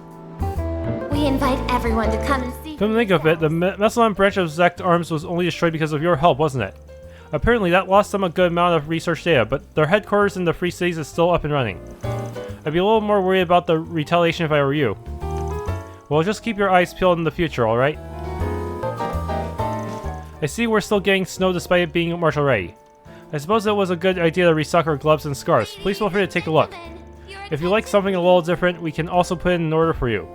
We invite everyone to come and see. Come to think of it, the Mesalon branch of Zecht Arms was only destroyed because of your help, wasn't it? Apparently that lost them a good amount of research data, but their headquarters in the Free Cities is still up and running. I'd be a little more worried about the retaliation if I were you. Well, just keep your eyes peeled in the future, alright? I see we're still getting snow despite it being March already. I suppose it was a good idea to restock our gloves and scarves. Please feel free to take a look. If you like something a little different, we can also put it in order for you.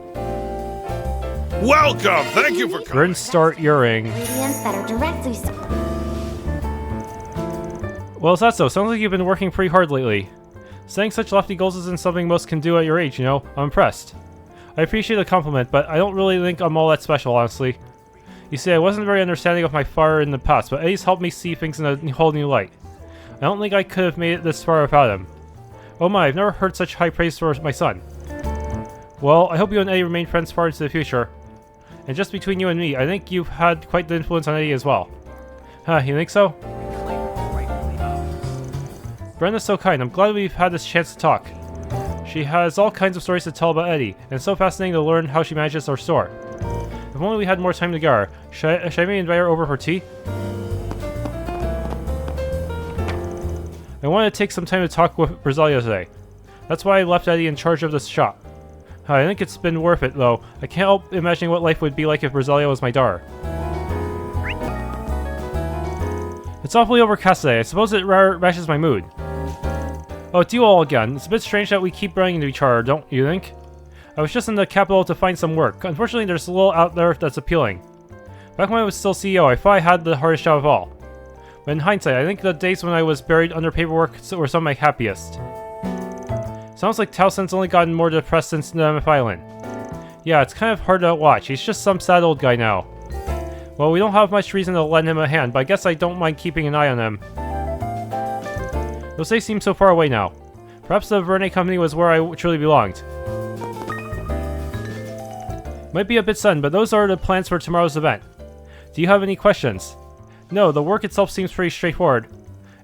Welcome! Thank you for coming. Start earring. Ingredients that are directly Well, is that so? Sounds like you've been working pretty hard lately. Setting such lofty goals isn't something most can do at your age, you know? I'm impressed. I appreciate the compliment, but I don't really think I'm all that special, honestly. You see, I wasn't very understanding of my father in the past, but Eddie's helped me see things in a whole new light. I don't think I could have made it this far without him. Oh my, I've never heard such high praise for my son. Well, I hope you and Eddie remain friends far into the future. And just between you and me, I think you've had quite the influence on Eddie as well. Huh, you think so? Brenda's so kind. I'm glad we've had this chance to talk. She has all kinds of stories to tell about Eddie, and it's so fascinating to learn how she manages our store. If only we had more time together. Should I maybe invite her over for tea? I wanted to take some time to talk with Rosalia today. That's why I left Eddie in charge of this shop. I think it's been worth it, though. I can't help imagining what life would be like if Rosalia was my daughter. It's awfully overcast today. I suppose it rather matches my mood. Oh, it's you all again. It's a bit strange that we keep running into each other, don't you think? I was just in the capital to find some work. Unfortunately, there's a little out there that's appealing. Back when I was still CEO, I thought I had the hardest job of all. But in hindsight, I think the days when I was buried under paperwork were some of my happiest. Sounds like Towson's only gotten more depressed since NIS Island. Yeah, it's kind of hard to watch. He's just some sad old guy now. Well, we don't have much reason to lend him a hand, but I guess I don't mind keeping an eye on him. Those days seem so far away now. Perhaps the Verne Company was where I truly belonged. Might be a bit sudden, but those are the plans for tomorrow's event. Do you have any questions? No, the work itself seems pretty straightforward.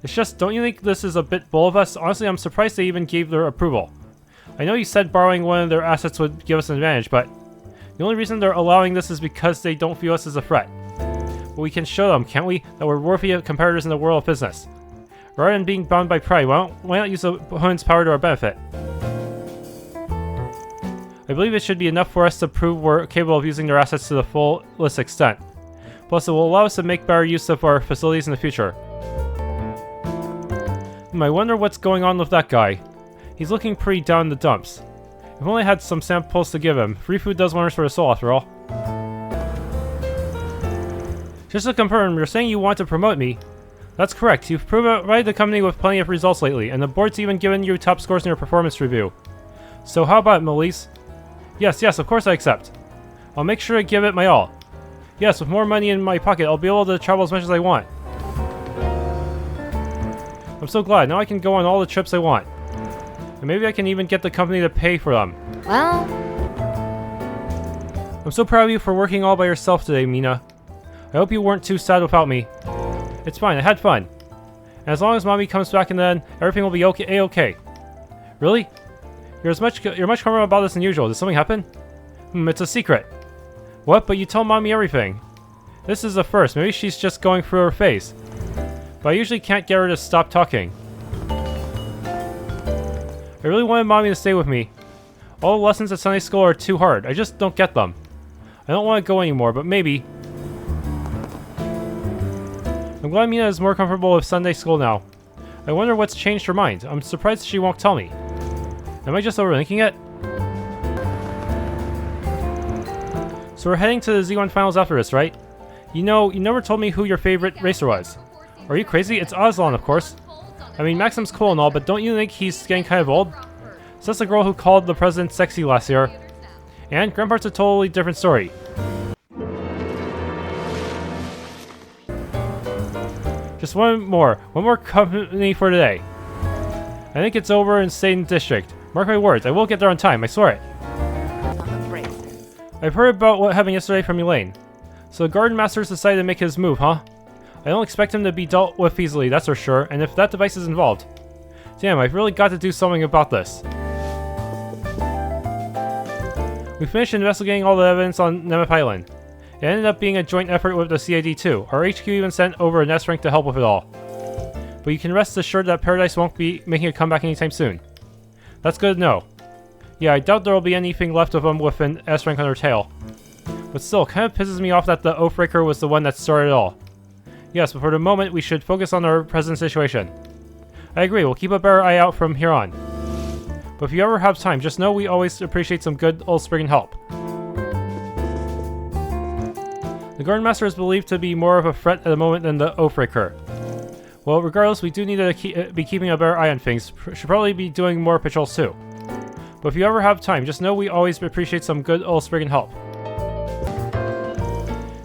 It's just, don't you think this is a bit bold of us? Honestly, I'm surprised they even gave their approval. I know you said borrowing one of their assets would give us an advantage, but the only reason they're allowing this is because they don't view us as a threat. But we can show them, can't we, that we're worthy competitors in the world of business. Rather than being bound by pride, why not use the opponent's power to our benefit? I believe it should be enough for us to prove we're capable of using their assets to the fullest extent. Plus, it will allow us to make better use of our facilities in the future. I wonder what's going on with that guy. He's looking pretty down in the dumps. If only I had some samples to give him. Free food does wonders for the soul, after all. Just to confirm, you're saying you want to promote me? That's correct. You've provided the company with plenty of results lately, and the board's even given you top scores in your performance review. So how about it, Melise? Yes, of course I accept. I'll make sure to give it my all. Yes, with more money in my pocket, I'll be able to travel as much as I want. I'm so glad. Now I can go on all the trips I want. And maybe I can even get the company to pay for them. Well, I'm so proud of you for working all by yourself today, Mina. I hope you weren't too sad without me. It's fine, I had fun. And as long as Mommy comes back and then, everything will be okay. Really? You're much calmer about this than usual. Did something happen? It's a secret. What? But you tell Mommy everything. This is the first. Maybe she's just going through her phase. But I usually can't get her to stop talking. I really wanted Mommy to stay with me. All the lessons at Sunday school are too hard. I just don't get them. I don't want to go anymore, but maybe. I'm glad Mina is more comfortable with Sunday school now. I wonder what's changed her mind. I'm surprised she won't tell me. Am I just overthinking it? So we're heading to the Z1 finals after this, right? You know, you never told me who your favorite racer was. Are you crazy? It's Aslan, of course. I mean, Maxim's cool and all, but don't you think he's getting kind of old? So that's the girl who called the president sexy last year. And Grandpa's a totally different story. Just one more company for today. I think it's over in Zecht District. Mark my words, I will get there on time, I swear it. I've heard about what happened yesterday from Elaine. So the Garden Master's decided to make his move, huh? I don't expect him to be dealt with easily, that's for sure, and if that device is involved. Damn, I've really got to do something about this. We finished investigating all the evidence on NIS Island. It ended up being a joint effort with the CID too. Our HQ even sent over a NES rank to help with it all. But you can rest assured that Paradise won't be making a comeback anytime soon. That's good to know. Yeah, I doubt there will be anything left of them with an S rank on their tail. But still, it kind of pisses me off that the Oathbreaker was the one that started it all. Yes, but for the moment, we should focus on our present situation. I agree, we'll keep a better eye out from here on. But if you ever have time, just know we always appreciate some good old spring and help. The Garden Master is believed to be more of a threat at the moment than the Oathbreaker. Well, regardless, we do need to be keeping a better eye on things. Should probably be doing more patrols too. But if you ever have time, just know we always appreciate some good old spring and help.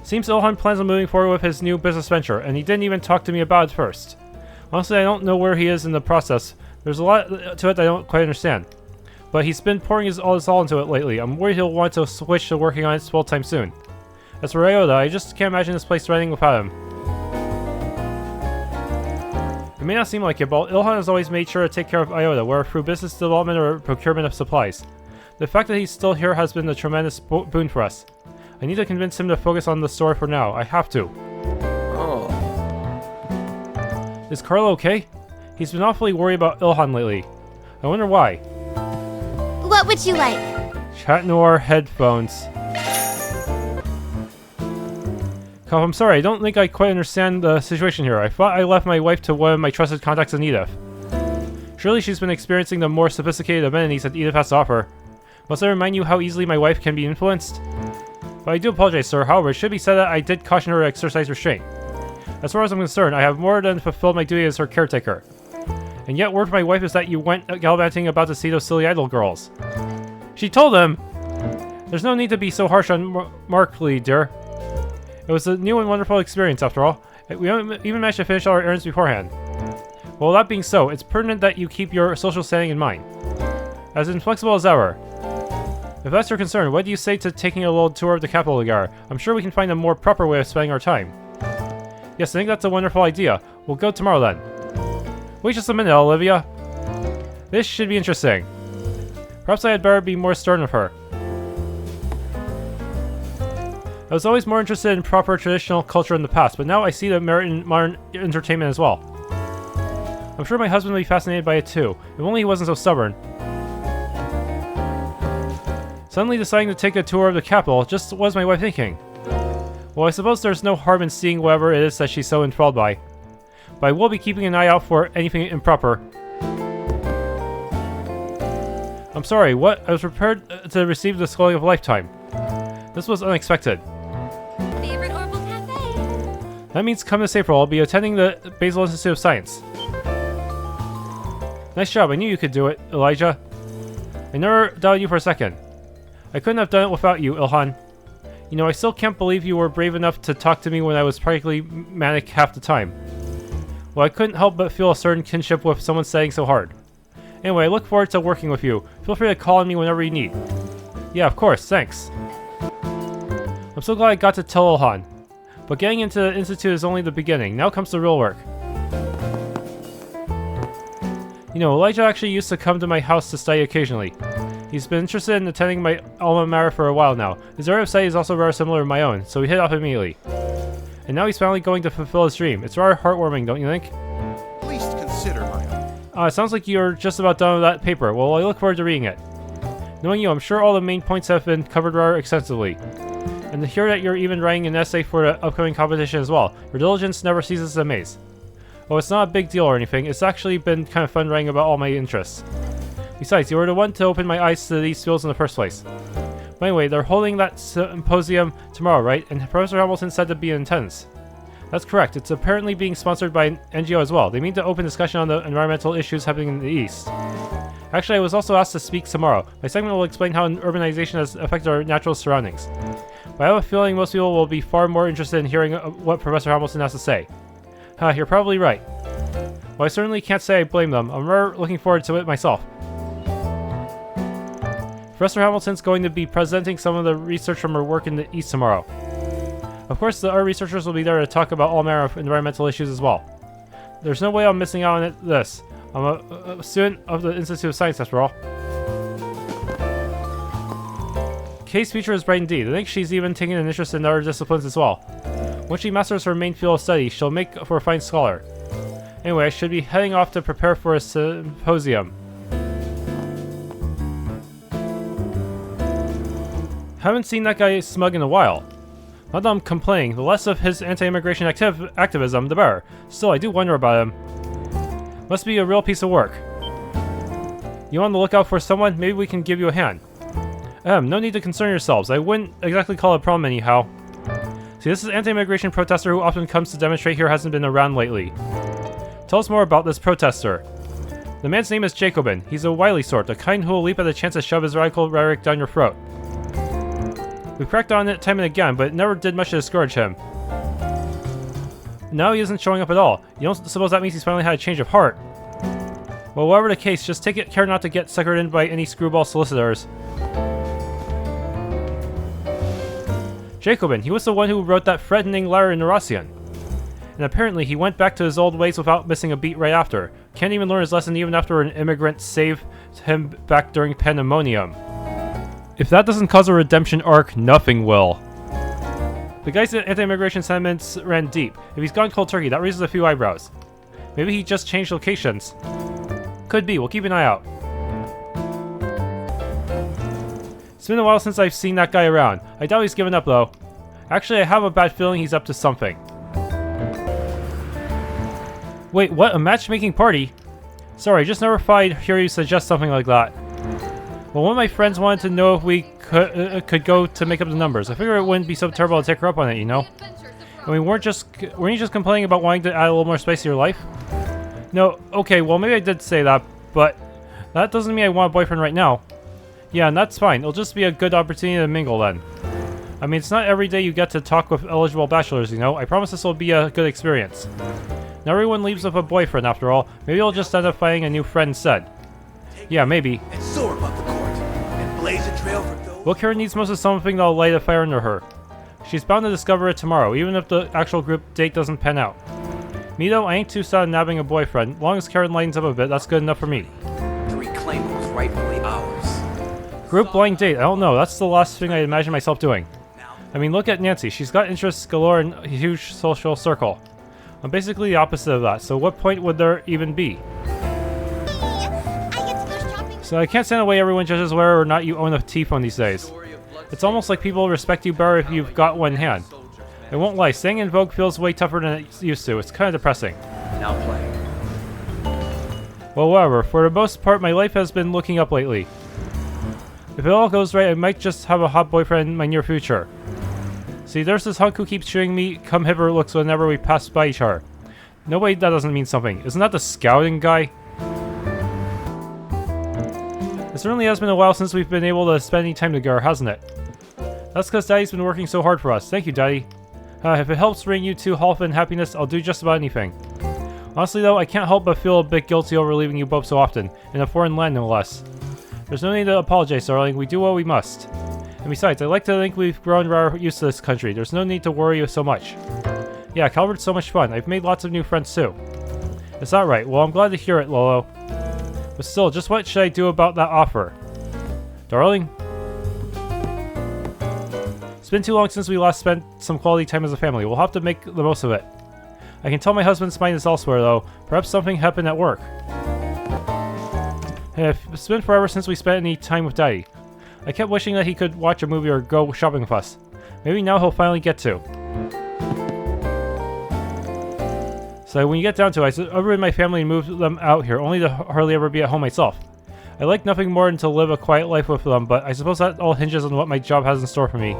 Seems Ilhan plans on moving forward with his new business venture, and he didn't even talk to me about it first. Honestly, I don't know where he is in the process. There's a lot to it that I don't quite understand. But he's been pouring his all into it lately. I'm worried he'll want to switch to working on it full time soon. As for Iota, I just can't imagine this place running without him. It may not seem like it, but Ilhan has always made sure to take care of Iota, whether through business development or procurement of supplies. The fact that he's still here has been a tremendous boon for us. I need to convince him to focus on the store for now. I have to. Oh. Is Carlo okay? He's been awfully worried about Ilhan lately. I wonder why. What would you like? Chat Noir headphones. Cuff, I'm sorry, I don't think I quite understand the situation here. I thought I left my wife to one of my trusted contacts in Edith. Surely she's been experiencing the more sophisticated amenities that Edith has to offer. Must I remind you how easily my wife can be influenced? But I do apologize, sir. However, it should be said that I did caution her to exercise restraint. As far as I'm concerned, I have more than fulfilled my duty as her caretaker. And yet, word from my wife is that you went gallivanting about to see those silly idol girls. She told him! There's no need to be so harsh on Markley, dear. It was a new and wonderful experience, after all. We even managed to finish all our errands beforehand. Well, that being so, it's pertinent that you keep your social standing in mind. As inflexible as ever. If that's your concern, what do you say to taking a little tour of the capital together? I'm sure we can find a more proper way of spending our time. Yes, I think that's a wonderful idea. We'll go tomorrow then. Wait just a minute, Olivia. This should be interesting. Perhaps I had better be more stern with her. I was always more interested in proper traditional culture in the past, but now I see the merit in modern entertainment as well. I'm sure my husband would be fascinated by it too, if only he wasn't so stubborn. Suddenly deciding to take a tour of the capital, just what was my wife thinking? Well, I suppose there's no harm in seeing whatever it is that she's so enthralled by. But I will be keeping an eye out for anything improper. I'm sorry, what? I was prepared to receive the sculling of a lifetime. This was unexpected. Favorite Orbital Cafe? That means come this April, I'll be attending the Basel Institute of Science. Nice job, I knew you could do it, Elijah. I never doubted you for a second. I couldn't have done it without you, Ilhan. You know, I still can't believe you were brave enough to talk to me when I was practically manic half the time. Well, I couldn't help but feel a certain kinship with someone studying so hard. Anyway, I look forward to working with you. Feel free to call on me whenever you need. Yeah, of course, thanks. I'm so glad I got to tell Ilhan. But getting into the Institute is only the beginning. Now comes the real work. You know, Elijah actually used to come to my house to study occasionally. He's been interested in attending my alma mater for a while now. His area of study is also very similar to my own, so we hit off immediately. And now he's finally going to fulfill his dream. It's rather heartwarming, don't you think? At least consider my It sounds like you're just about done with that paper. Well, I look forward to reading it. Knowing you, I'm sure all the main points have been covered rather extensively. And to hear that you're even writing an essay for the upcoming competition as well. Your diligence never ceases to amaze. Well, it's not a big deal or anything. It's actually been kind of fun writing about all my interests. Besides, you were the one to open my eyes to these fields in the first place. But anyway, they're holding that symposium tomorrow, right? And Professor Hamilton said to be in attendance. That's correct. It's apparently being sponsored by an NGO as well. They mean to open discussion on the environmental issues happening in the East. Actually, I was also asked to speak tomorrow. My segment will explain how urbanization has affected our natural surroundings. But I have a feeling most people will be far more interested in hearing what Professor Hamilton has to say. You're probably right. Well, I certainly can't say I blame them. I'm rather looking forward to it myself. Professor Hamilton's going to be presenting some of the research from her work in the East tomorrow. Of course, our researchers will be there to talk about all manner of environmental issues as well. There's no way I'm missing out on this. I'm a student of the Institute of Science, after all. Kay's future is bright indeed. I think she's even taking an interest in other disciplines as well. Once she masters her main field of study, she'll make for a fine scholar. Anyway, I should be heading off to prepare for a symposium. Haven't seen that guy smug in a while. Not that I'm complaining, the less of his anti-immigration activism, the better. Still, I do wonder about him. Must be a real piece of work. You on the lookout for someone? Maybe we can give you a hand. No need to concern yourselves. I wouldn't exactly call it a problem anyhow. See, this is anti-immigration protester who often comes to demonstrate here hasn't been around lately. Tell us more about this protester. The man's name is Jacobin. He's a wily sort, the kind who will leap at the chance to shove his radical rhetoric down your throat. We've cracked on it time and again, but it never did much to discourage him. Now he isn't showing up at all. You don't suppose that means he's finally had a change of heart? Well, whatever the case, just take care not to get suckered in by any screwball solicitors. Jacobin, he was the one who wrote that threatening letter in Eurasian. And apparently he went back to his old ways without missing a beat right after. Can't even learn his lesson even after an immigrant saved him back during pandemonium. If that doesn't cause a redemption arc, nothing will. The guy's anti-immigration sentiments ran deep. If he's gone cold turkey, that raises a few eyebrows. Maybe he just changed locations. Could be, we'll keep an eye out. It's been a while since I've seen that guy around. I doubt he's given up though. Actually, I have a bad feeling he's up to something. Wait, what? A matchmaking party? Sorry, just never thought I'd hear you suggest something like that. Well, one of my friends wanted to know if we could go to make up the numbers. I figured it wouldn't be so terrible to take her up on it, you know? And weren't you just complaining about wanting to add a little more spice to your life? No, okay, well maybe I did say that, but that doesn't mean I want a boyfriend right now. Yeah, and that's fine. It'll just be a good opportunity to mingle then. I mean, it's not every day you get to talk with eligible bachelors, you know? I promise this will be a good experience. Now everyone leaves with a boyfriend after all. Maybe I'll just end up finding a new friend instead. Yeah, maybe. And soar above the court and blaze a trail for those. Well, Karen needs most of something that'll light a fire under her. She's bound to discover it tomorrow, even if the actual group date doesn't pan out. Me though, I ain't too sad on nabbing a boyfriend. Long as Karen lightens up a bit, that's good enough for me. To reclaim what was rightfully ours. Group blind date, I don't know. That's the last thing I imagine myself doing. I mean, look at Nancy. She's got interests galore and a huge social circle. I'm basically the opposite of that, so what point would there even be? So I can't stand the way everyone judges whether or not you own a T-phone these days. It's almost like people respect you better if you've got one in hand. I won't lie, staying in vogue feels way tougher than it used to. It's kind of depressing. Now play. Well, whatever. For the most part, my life has been looking up lately. If it all goes right, I might just have a hot boyfriend in my near future. See, there's this hunk who keeps shooting me come hither looks whenever we pass by each other. No way, that doesn't mean something. Isn't that the scouting guy? It certainly has been a while since we've been able to spend any time together, hasn't it? That's because Daddy's been working so hard for us. Thank you, Daddy. If it helps bring you two health and happiness, I'll do just about anything. Honestly though, I can't help but feel a bit guilty over leaving you both so often, in a foreign land no less. There's no need to apologize, darling. We do what we must. And besides, I like to think we've grown rather used to this country. There's no need to worry you so much. Yeah, Calvert's so much fun. I've made lots of new friends too. Is that right? Well, I'm glad to hear it, Lolo. But still, just what should I do about that offer? Darling? It's been too long since we last spent some quality time as a family. We'll have to make the most of it. I can tell my husband's mind is elsewhere though. Perhaps something happened at work. It's been forever since we spent any time with Daddy. I kept wishing that he could watch a movie or go shopping with us. Maybe now he'll finally get to. So when you get down to it, I uprooted my family and moved them out here, only to hardly ever be at home myself. I like nothing more than to live a quiet life with them, but I suppose that all hinges on what my job has in store for me.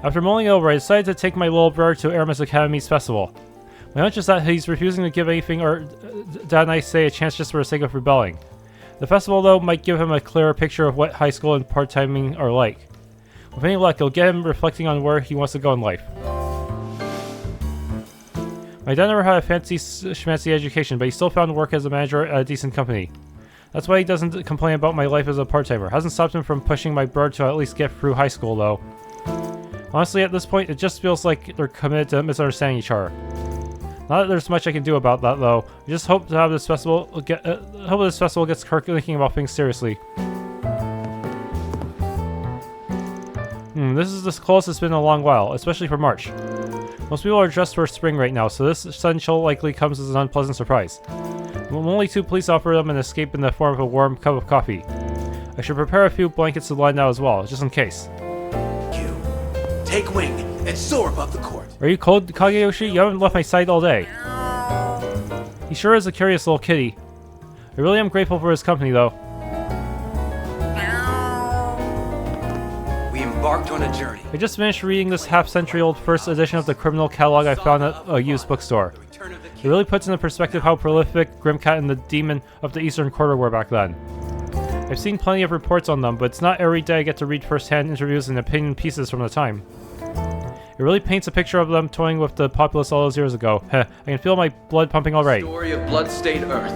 After mulling it over, I decided to take my little brother to Aramis Academy's festival. My hunch is that he's refusing to give anything or Dad and I say a chance just for the sake of rebelling. The festival, though, might give him a clearer picture of what high school and part-timing are like. With any luck, it'll get him reflecting on where he wants to go in life. My dad never had a fancy schmancy education, but he still found work as a manager at a decent company. That's why he doesn't complain about my life as a part-timer. Hasn't stopped him from pushing my brother to at least get through high school, though. Honestly, at this point, it just feels like they're committed to misunderstanding each other. Not that there's much I can do about that, though. I just hope to have this festival gets Kirk thinking about things seriously. This is the closest it's been in a long while, especially for March. Most people are dressed for spring right now, so this sudden chill likely comes as an unpleasant surprise. I'm only too pleased to offer them an escape in the form of a warm cup of coffee. I should prepare a few blankets to lie down as well, just in case. Take wing and soar above the court. Are you cold, Kageyoshi? You haven't left my side all day. He sure is a curious little kitty. I really am grateful for his company, though. We embarked on a journey. I just finished reading this half-century-old first edition of the criminal catalog I found at a used bookstore. It really puts into perspective how prolific Grimcat and the Demon of the Eastern Quarter were back then. I've seen plenty of reports on them, but it's not every day I get to read first-hand interviews and opinion pieces from the time. It really paints a picture of them toying with the populace all those years ago. Heh, I can feel my blood pumping already. Story of blood-stained Earth,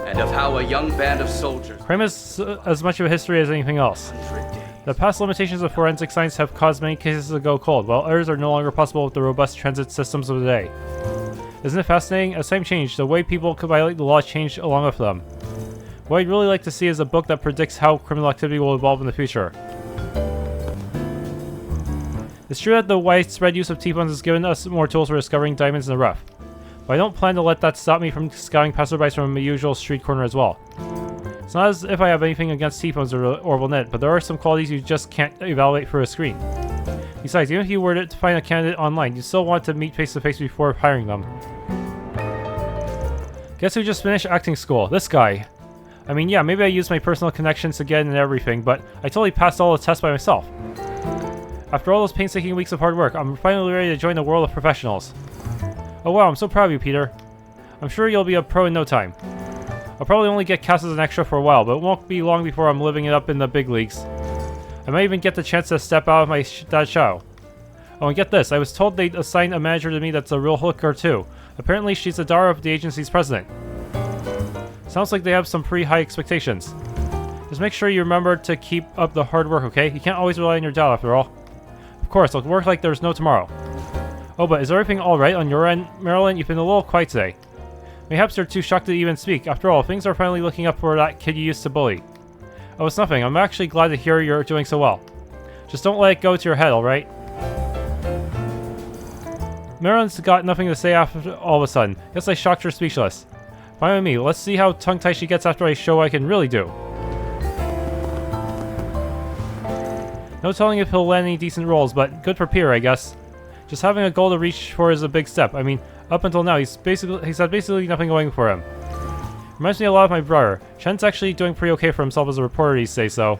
and of how a young band of soldiers... Crime is as much of a history as anything else. The past limitations of forensic science have caused many cases to go cold, while others are no longer possible with the robust transit systems of the day. Isn't it fascinating? As time changed, the way people could violate the law changed along with them. What I'd really like to see is a book that predicts how criminal activity will evolve in the future. It's true that the widespread use of T-phones has given us more tools for discovering diamonds in the rough, but I don't plan to let that stop me from scouting passerbys from a usual street corner as well. It's not as if I have anything against T-phones or Orbital Net, but there are some qualities you just can't evaluate through a screen. Besides, even if you were to find a candidate online, you still want to meet face-to-face before hiring them. Guess who just finished acting school? This guy. I mean, yeah, maybe I used my personal connections again and everything, but I totally passed all the tests by myself. After all those painstaking weeks of hard work, I'm finally ready to join the world of professionals. Oh wow, I'm so proud of you, Peter. I'm sure you'll be a pro in no time. I'll probably only get cast as an extra for a while, but it won't be long before I'm living it up in the big leagues. I might even get the chance to step out of my dad's shadow. Oh, and get this, I was told they'd assign a manager to me that's a real hooker too. Apparently she's the daughter of the agency's president. Sounds like they have some pretty high expectations. Just make sure you remember to keep up the hard work, okay? You can't always rely on your dad after all. Of course, I'll work like there's no tomorrow. Oh, but is everything alright on your end, Marilyn? You've been a little quiet today. Mayhaps you're too shocked to even speak. After all, things are finally looking up for that kid you used to bully. Oh, it's nothing. I'm actually glad to hear you're doing so well. Just don't let it go to your head, alright? Marilyn's got nothing to say after all of a sudden. Guess I shocked her speechless. Fine with me. Let's see how tongue-tied she gets after I show what I can really do. No telling if he'll land any decent roles, but good for Peter, I guess. Just having a goal to reach for is a big step. I mean, up until now, he's had basically nothing going for him. Reminds me a lot of my brother. Shen's actually doing pretty okay for himself as a reporter these days, so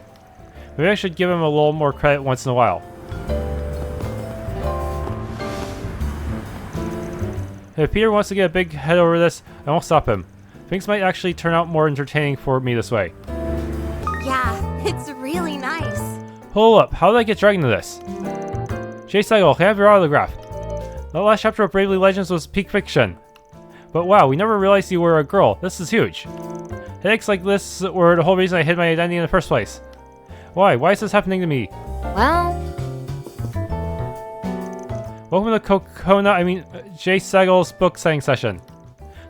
maybe I should give him a little more credit once in a while. If Peter wants to get a big head over this, I won't stop him. Things might actually turn out more entertaining for me this way. Yeah, it's really nice. Hold up, how did I get dragged into this? Jay Seigel, can I have your autograph? The last chapter of Bravely Legends was peak fiction. But wow, we never realized you were a girl. This is huge. Headaches like this were the whole reason I hid my identity in the first place. Why? Why is this happening to me? Well, Welcome to Jay Seigel's book signing session.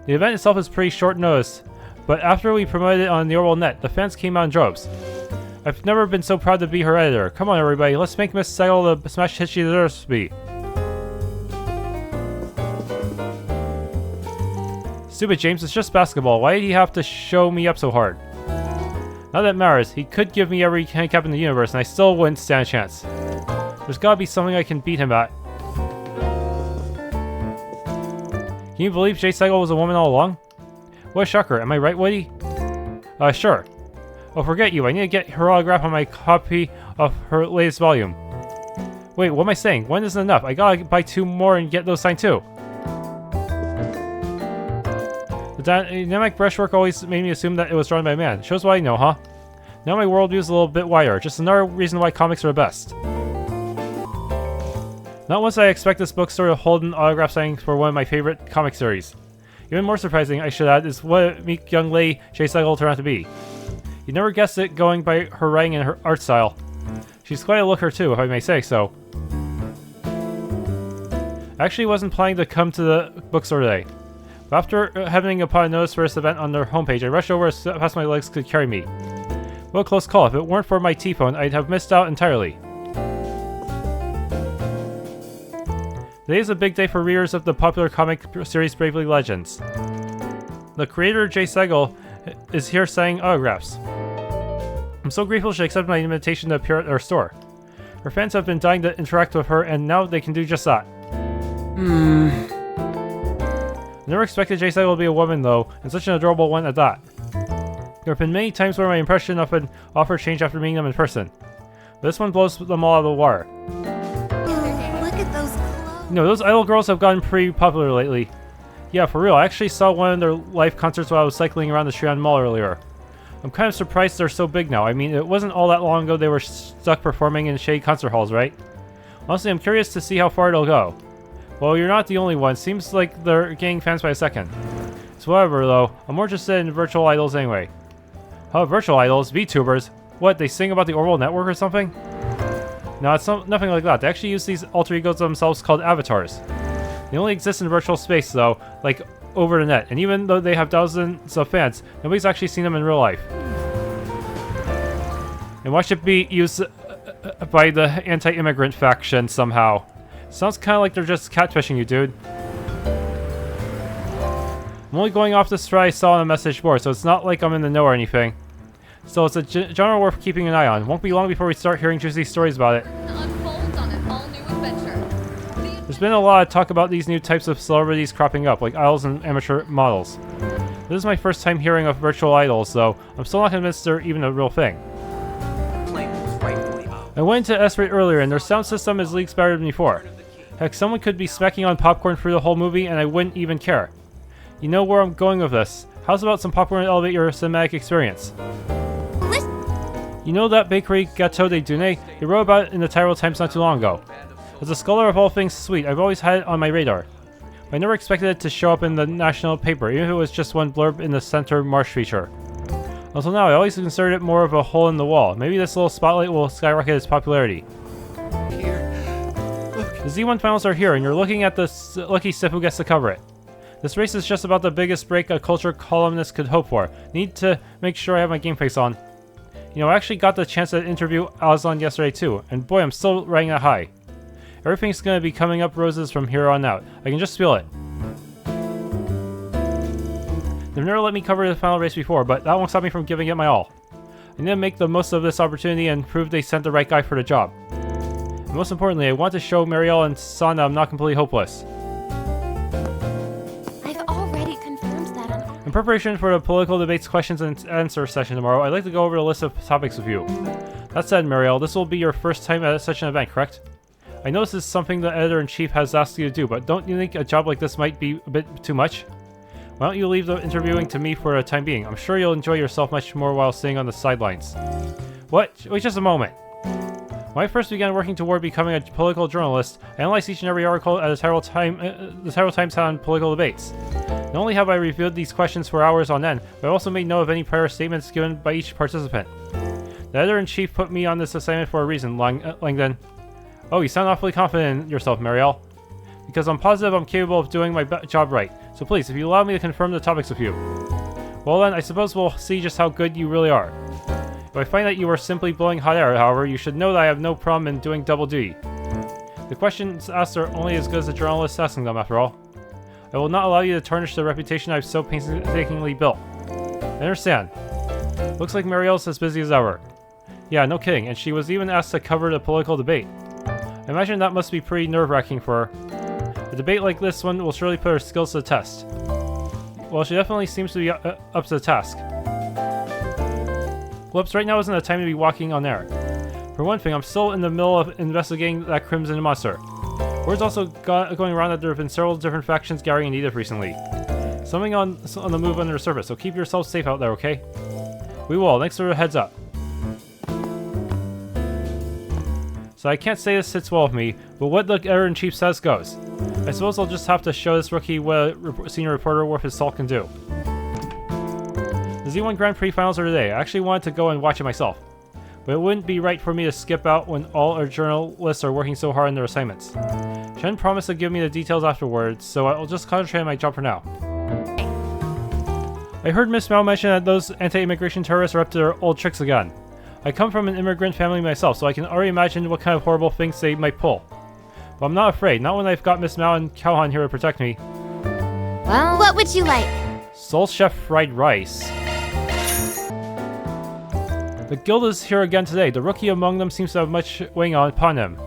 The event itself is pretty short notice, but after we promoted it on the Orbital Net, the fans came out in droves. I've never been so proud to be her editor. Come on everybody, let's make Miss Seigel the smash hit she deserves to be. Stupid James, it's just basketball. Why did he have to show me up so hard? Not that it matters. He could give me every handicap in the universe and I still wouldn't stand a chance. There's gotta be something I can beat him at. Can you believe Jay Seigel was a woman all along? What a shocker. Am I right, Woody? Sure. Oh, forget you. I need to get her autograph on my copy of her latest volume. Wait, what am I saying? One isn't enough. I gotta buy 2 more and get those signed too. The dynamic brushwork always made me assume that it was drawn by a man. Shows what I know, huh? Now my worldview is a little bit wider. Just another reason why comics are the best. Not once did I expect this bookstore to hold an autograph signing for one of my favorite comic series. Even more surprising, I should add, is what a meek young lady Jay Seigel turned out to be. You'd never guessed it going by her writing and her art style. She's quite a looker too, if I may say so. I actually wasn't planning to come to the bookstore today. But after happening upon a notice for this event on their homepage, I rushed over as fast as my legs could carry me. What a close call. If it weren't for my T-phone, I'd have missed out entirely. Today is a big day for readers of the popular comic series Bravely Legends. The creator, Jay Seigel, is here signing autographs. I'm so grateful she accepted my invitation to appear at our store. Her fans have been dying to interact with her, and now they can do just that. I never expected Jay Seigel to be a woman, though, and such an adorable one at that. There have been many times where my impression of an offer changed after meeting them in person. But this one blows them all out of the water. Look at those clothes. You know, those idol girls have gotten pretty popular lately. Yeah, for real, I actually saw one of their live concerts while I was cycling around the Shrine Mall earlier. I'm kind of surprised they're so big now. I mean, it wasn't all that long ago they were stuck performing in shady concert halls, right? Honestly, I'm curious to see how far it'll go. Well, you're not the only one. Seems like they're gaining fans by the second. So whatever, though, I'm more interested in virtual idols anyway. Huh, virtual idols? VTubers? What, they sing about the Orbital Network or something? No, it's nothing like that. They actually use these alter egos themselves called avatars. They only exist in virtual space, though, like over the net. And even though they have thousands of fans, nobody's actually seen them in real life. And why should it be used by the anti-immigrant faction somehow? Sounds kind of like they're just catfishing you, dude. I'm only going off this thread I saw on a message board, so it's not like I'm in the know or anything. So it's a genre worth keeping an eye on. Won't be long before we start hearing juicy stories about it. Unfolds on an all-new adventure. There's been a lot of talk about these new types of celebrities cropping up, like idols and amateur models. This is my first time hearing of virtual idols, though I'm still not convinced they're even a real thing. I went into S-Rate earlier, and their sound system is leagues better than before. Heck, someone could be smacking on popcorn through the whole movie, and I wouldn't even care. You know where I'm going with this. How's about some popcorn to elevate your cinematic experience? You know that bakery, Gâteau de Dune? They wrote about it in the Tyrell Times not too long ago. As a scholar of all things sweet, I've always had it on my radar. But I never expected it to show up in the national paper, even if it was just one blurb in the center marsh feature. Until now, I always considered it more of a hole in the wall. Maybe this little spotlight will skyrocket its popularity. The Z1 finals are here, and you're looking at the lucky sip who gets to cover it. This race is just about the biggest break a culture columnist could hope for. Need to make sure I have my game face on. You know, I actually got the chance to interview Aslan yesterday too, and boy, I'm still riding that high. Everything's gonna be coming up roses from here on out. I can just feel it. They've never let me cover the final race before, but that won't stop me from giving it my all. I need to make the most of this opportunity and prove they sent the right guy for the job. And most importantly, I want to show Marielle and Sana I'm not completely hopeless. In preparation for the political debates questions and answer session tomorrow, I'd like to go over the list of topics with you. That said, Marielle, this will be your first time at such an event, correct? I know this is something the editor-in-chief has asked you to do, but don't you think a job like this might be a bit too much? Why don't you leave the interviewing to me for the time being? I'm sure you'll enjoy yourself much more while sitting on the sidelines. What? Wait just a moment. When I first began working toward becoming a political journalist, I analyzed each and every article at the Tyrell Times on political debates. Not only have I reviewed these questions for hours on end, but I also made note of any prior statements given by each participant. The editor-in-chief put me on this assignment for a reason, Langdon. Oh, you sound awfully confident in yourself, Marielle. Because I'm positive I'm capable of doing my job right. So please, if you allow me to confirm the topics with you. Well then, I suppose we'll see just how good you really are. If I find that you are simply blowing hot air, however, you should know that I have no problem in doing double duty. The questions asked are only as good as the journalists asking them, after all. I will not allow you to tarnish the reputation I've so painstakingly built. I understand. Looks like Marielle's as busy as ever. Yeah, no kidding, and she was even asked to cover the political debate. I imagine that must be pretty nerve-wracking for her. A debate like this one will surely put her skills to the test. Well, she definitely seems to be up to the task. Whoops, right now isn't the time to be walking on air. For one thing, I'm still in the middle of investigating that Crimson Monster. Word's also going around that there have been several different factions gathering in Edith recently. Something on the move under the surface, so keep yourself safe out there, okay? We will, thanks for the heads up. So I can't say this sits well with me, but what the editor-in-chief says goes. I suppose I'll just have to show this rookie what a senior reporter worth his salt can do. The Z1 Grand Prix finals are today. I actually wanted to go and watch it myself. But it wouldn't be right for me to skip out when all our journalists are working so hard on their assignments. Chen promised to give me the details afterwards, so I'll just concentrate on my job for now. I heard Miss Mao mention that those anti-immigration terrorists are up to their old tricks again. I come from an immigrant family myself, so I can already imagine what kind of horrible things they might pull. But I'm not afraid, not when I've got Miss Mao and Cowhan here to protect me. Well, what would you like? Soul Chef fried rice. The guild is here again today. The rookie among them seems to have much weighing upon him.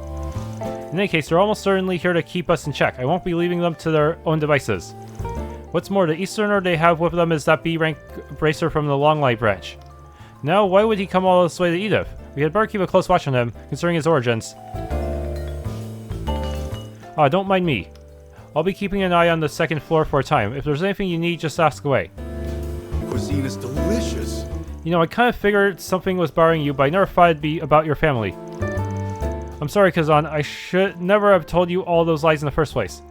In any case, they're almost certainly here to keep us in check. I won't be leaving them to their own devices. What's more, the Easterner they have with them is that B-rank bracer from the Longlight branch. Now, why would he come all this way to Edith? We had better keep a close watch on him, considering his origins. Ah, don't mind me. I'll be keeping an eye on the second floor for a time. If there's anything you need, just ask away. Cuisine is delicious. You know, I kind of figured something was bothering you, but I never thought it'd be about your family. I'm sorry, Kazan. I should never have told you all those lies in the first place.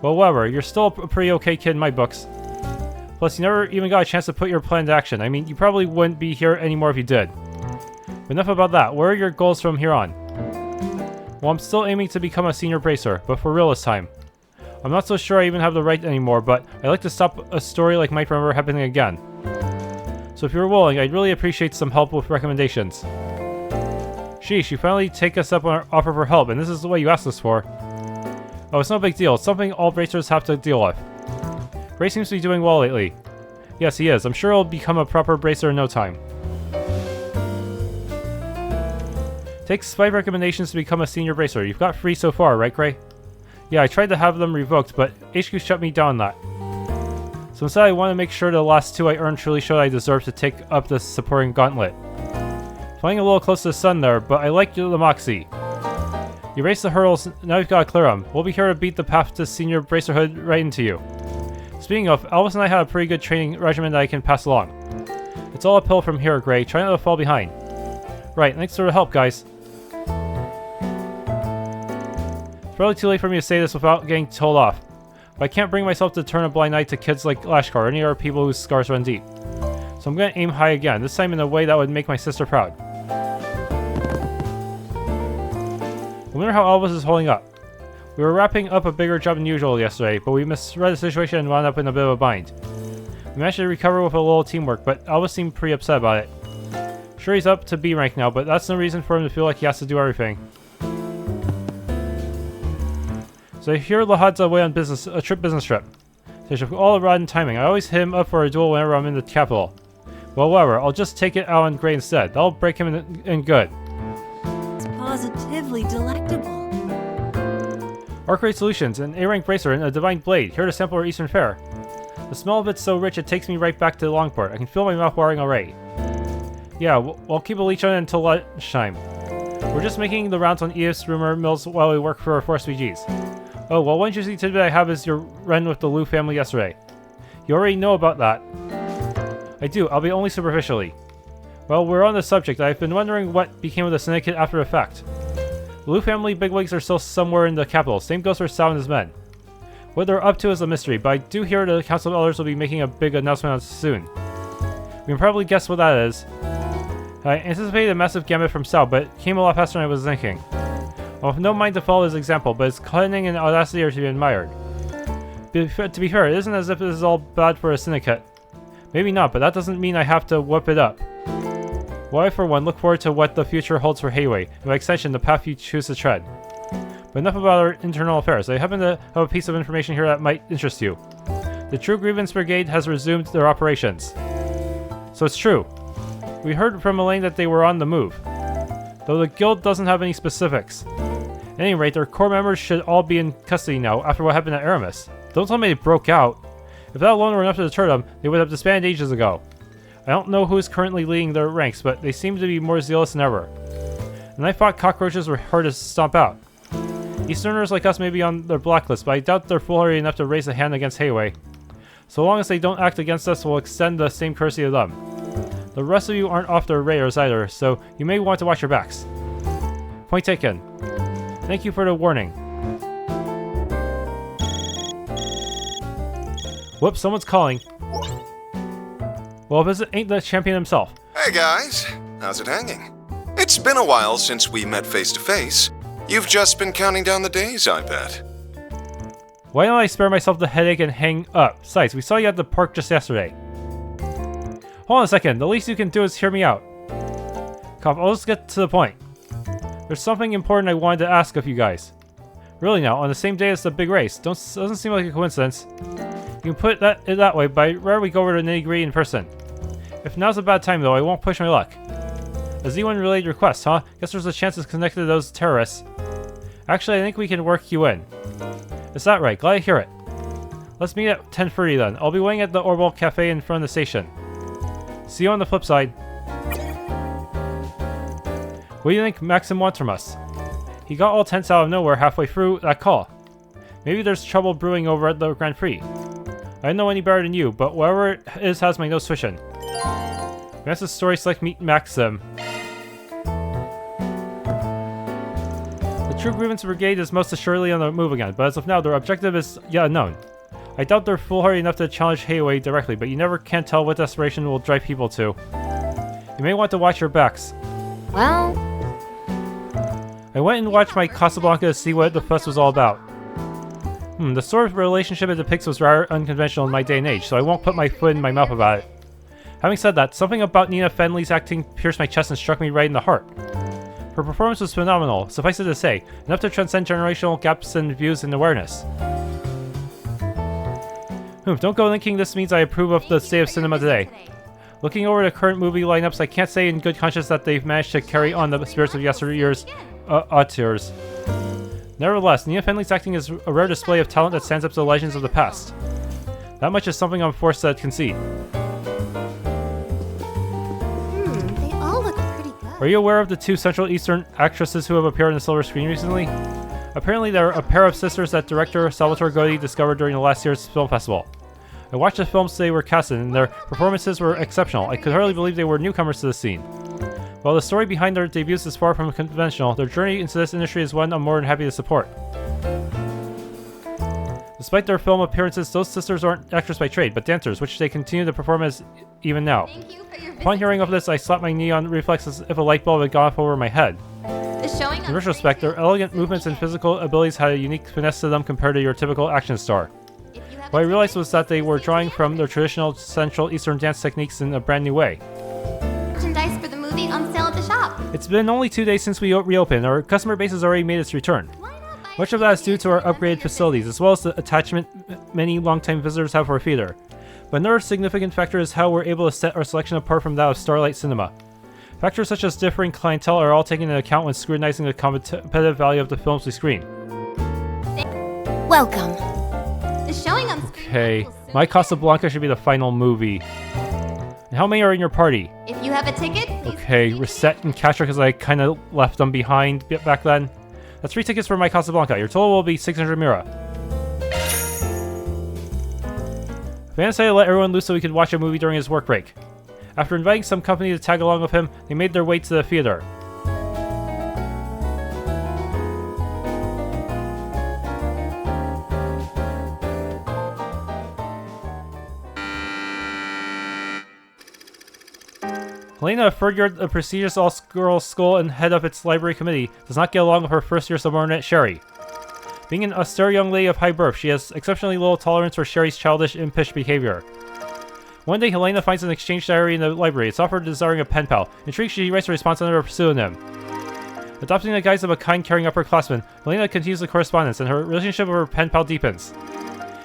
Well, whatever. You're still a pretty okay kid in my books. Plus, you never even got a chance to put your plan into action. I mean, you probably wouldn't be here anymore if you did. But enough about that. What are your goals from here on? Well, I'm still aiming to become a senior bracer, but for real this time. I'm not so sure I even have the right anymore, but I'd like to stop a story like Mike Remember happening again. So if you're willing, I'd really appreciate some help with recommendations. Sheesh, you finally take us up on our offer for help, and this is the way you asked us for. Oh, it's no big deal. It's something all bracers have to deal with. Ray seems to be doing well lately. Yes, he is. I'm sure he'll become a proper bracer in no time. Takes 5 recommendations to become a senior bracer. You've got 3 so far, right, Gray? Yeah, I tried to have them revoked, but HQ shut me down on that. So instead I want to make sure the last 2 I earned truly showed I deserve to take up the supporting gauntlet. Flying a little close to the sun there, but I like the moxie. You raced the hurdles, now you've got to clear them. We'll be here to beat the path to senior bracerhood right into you. Speaking of, Elvis and I had a pretty good training regimen that I can pass along. It's all uphill from here, Gray. Try not to fall behind. Right, thanks for the help, guys. It's probably too late for me to say this without getting told off. But I can't bring myself to turn a blind eye to kids like Lashkar or any other people whose scars run deep. So I'm going to aim high again, this time in a way that would make my sister proud. I wonder how Elvis is holding up. We were wrapping up a bigger job than usual yesterday, but we misread the situation and wound up in a bit of a bind. We managed to recover with a little teamwork, but Elvis seemed pretty upset about it. Sure, he's up to B rank now, but that's no reason for him to feel like he has to do everything. So I hear Lahad's away on business trip. They should all rotten timing. I always hit him up for a duel whenever I'm in the capital. Well, whatever. I'll just take it out on Gray instead. That'll break him in good. It's positively delectable. Arc-Ray Solutions, an A-rank bracer and a divine blade, here to sample our Eastern fare. The smell of it's so rich it takes me right back to Longport. I can feel my mouth watering already. Yeah, we'll keep a leech on it until lunchtime. We're just making the rounds on Edith's rumor mills while we work for our Force VGs. Oh, well, one juicy tidbit I have is your run with the Liu family yesterday. You already know about that. I do, I'll be only superficially. Well, we're on the subject. I've been wondering what became of the syndicate after the fact. The Liu family bigwigs are still somewhere in the capital. Same goes for Sao and his men. What they're up to is a mystery, but I do hear the Council of Elders will be making a big announcement on it soon. We can probably guess what that is. I anticipated a massive gambit from Sao, but it came a lot faster than I was thinking. I have no mind to follow his example, but his cunning and audacity are to be admired. To be fair, it isn't as if this is all bad for a syndicate. Maybe not, but that doesn't mean I have to whoop it up. Well, I, for one, look forward to what the future holds for Hayway, and by extension, the path you choose to tread. But enough about our internal affairs. I happen to have a piece of information here that might interest you. The True Grievance Brigade has resumed their operations. So it's true. We heard from Elaine that they were on the move, though the guild doesn't have any specifics. At any rate, their core members should all be in custody now after what happened at Aramis. Don't tell me they broke out. If that alone were enough to deter them, they would have disbanded ages ago. I don't know who is currently leading their ranks, but they seem to be more zealous than ever. And I thought cockroaches were hard to stomp out. Easterners like us may be on their blacklist, but I doubt they're foolhardy enough to raise a hand against Hayway. So long as they don't act against us, we'll extend the same courtesy to them. The rest of you aren't off their radars either, so you may want to watch your backs. Point taken. Thank you for the warning. Whoops, someone's calling. Well, if it ain't the champion himself. Hey guys, how's it hanging? It's been a while since we met face to face. You've just been counting down the days, I bet. Why don't I spare myself the headache and hang up? Besides, we saw you at the park just yesterday. Hold on a second, the least you can do is hear me out. Cough, I'll just get to the point. There's something important I wanted to ask of you guys. Really now, on the same day as the big race. Doesn't seem like a coincidence. You can put it that way, but I'd rather we go over to nitty-gritty in person. If now's a bad time though, I won't push my luck. A Z1 related request, huh? Guess there's a chance it's connected to those terrorists. Actually, I think we can work you in. Is that right? Glad to hear it. Let's meet at 10:30 then. I'll be waiting at the Orbital Cafe in front of the station. See you on the flip side. What do you think Maxim wants from us? He got all tense out of nowhere halfway through that call. Maybe there's trouble brewing over at the Grand Prix. I don't know any better than you, but whatever it is has my nose twitching. That's the story select meet Maxim. The True Grievance Brigade is most assuredly on the move again, but as of now, their objective is yet unknown. I doubt they're foolhardy enough to challenge Heiwei directly, but you never can tell what desperation will drive people to. You may want to watch your backs. Well, I went and watched my Casablanca to see what the fuss was all about. The sort of relationship it depicts was rather unconventional in my day and age, so I won't put my foot in my mouth about it. Having said that, something about Nina Fenley's acting pierced my chest and struck me right in the heart. Her performance was phenomenal, suffice it to say, enough to transcend generational gaps in views and awareness. Don't go thinking this means I approve of the state of cinema today. Looking over the current movie lineups, I can't say in good conscience that they've managed to carry on the spirits of yesteryear's auteurs. Nevertheless, Nina Fenley's acting is a rare display of talent that stands up to the legends of the past. That much is something I'm forced to concede. they all look pretty good. Are you aware of the two Central Eastern actresses who have appeared on the silver screen recently? Apparently they're a pair of sisters that director Salvatore Godi discovered during the last year's film festival. I watched the films they were cast in, and their performances were exceptional. I could hardly believe they were newcomers to the scene. While the story behind their debuts is far from conventional, their journey into this industry is one I'm more than happy to support. Despite their film appearances, those sisters aren't actors by trade, but dancers, which they continue to perform as even now. Thank you for your visit. Upon hearing of this, I slapped my knee on reflex as if a light bulb had gone off over my head. The showing In retrospect, their elegant movements and physical abilities had a unique finesse to them compared to your typical action star. What I realized was that they were drawing from their traditional Central Eastern dance techniques in a brand new way. Merchandise for the movie on sale at the shop. It's been only 2 days since we reopened. Our customer base has already made its return. Much of that is due to our upgraded facilities, as well as the attachment many longtime visitors have for our theater. But another significant factor is how we're able to set our selection apart from that of Starlight Cinema. Factors such as differing clientele are all taken into account when scrutinizing the competitive value of the films we screen. Welcome. The showing on Okay, my Casablanca should be the final movie. And how many are in your party? If you have a ticket, please Okay, Reset and Catcher because I kind of left them behind back then. That's 3 tickets for my Casablanca. Your total will be 600 Mira. Van decided to let everyone loose so we could watch a movie during his work break. After inviting some company to tag along with him, they made their way to the theater. Helena, a third-year at the prestigious all-girls school and head of its library committee, does not get along with her first-year subordinate, Sherry. Being an austere young lady of high birth, she has exceptionally little tolerance for Sherry's childish, impish behavior. One day, Helena finds an exchange diary in the library. It's offered desiring a pen pal. Intrigued, she writes a response under her pseudonym. Adopting the guise of a kind, caring upperclassman, Helena continues the correspondence, and her relationship with her pen pal deepens.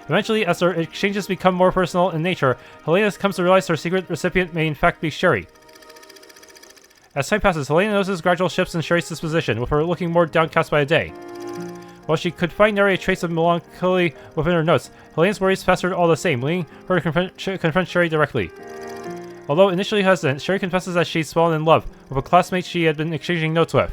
Eventually, as their exchanges become more personal in nature, Helena comes to realize her secret recipient may in fact be Sherry. As time passes, Helena notices gradual shifts in Sherry's disposition, with her looking more downcast by the day. While she could find nary a trace of melancholy within her notes, Helena's worries festered all the same, leading her to confront Sherry directly. Although initially hesitant, Sherry confesses that she's fallen in love with a classmate she had been exchanging notes with.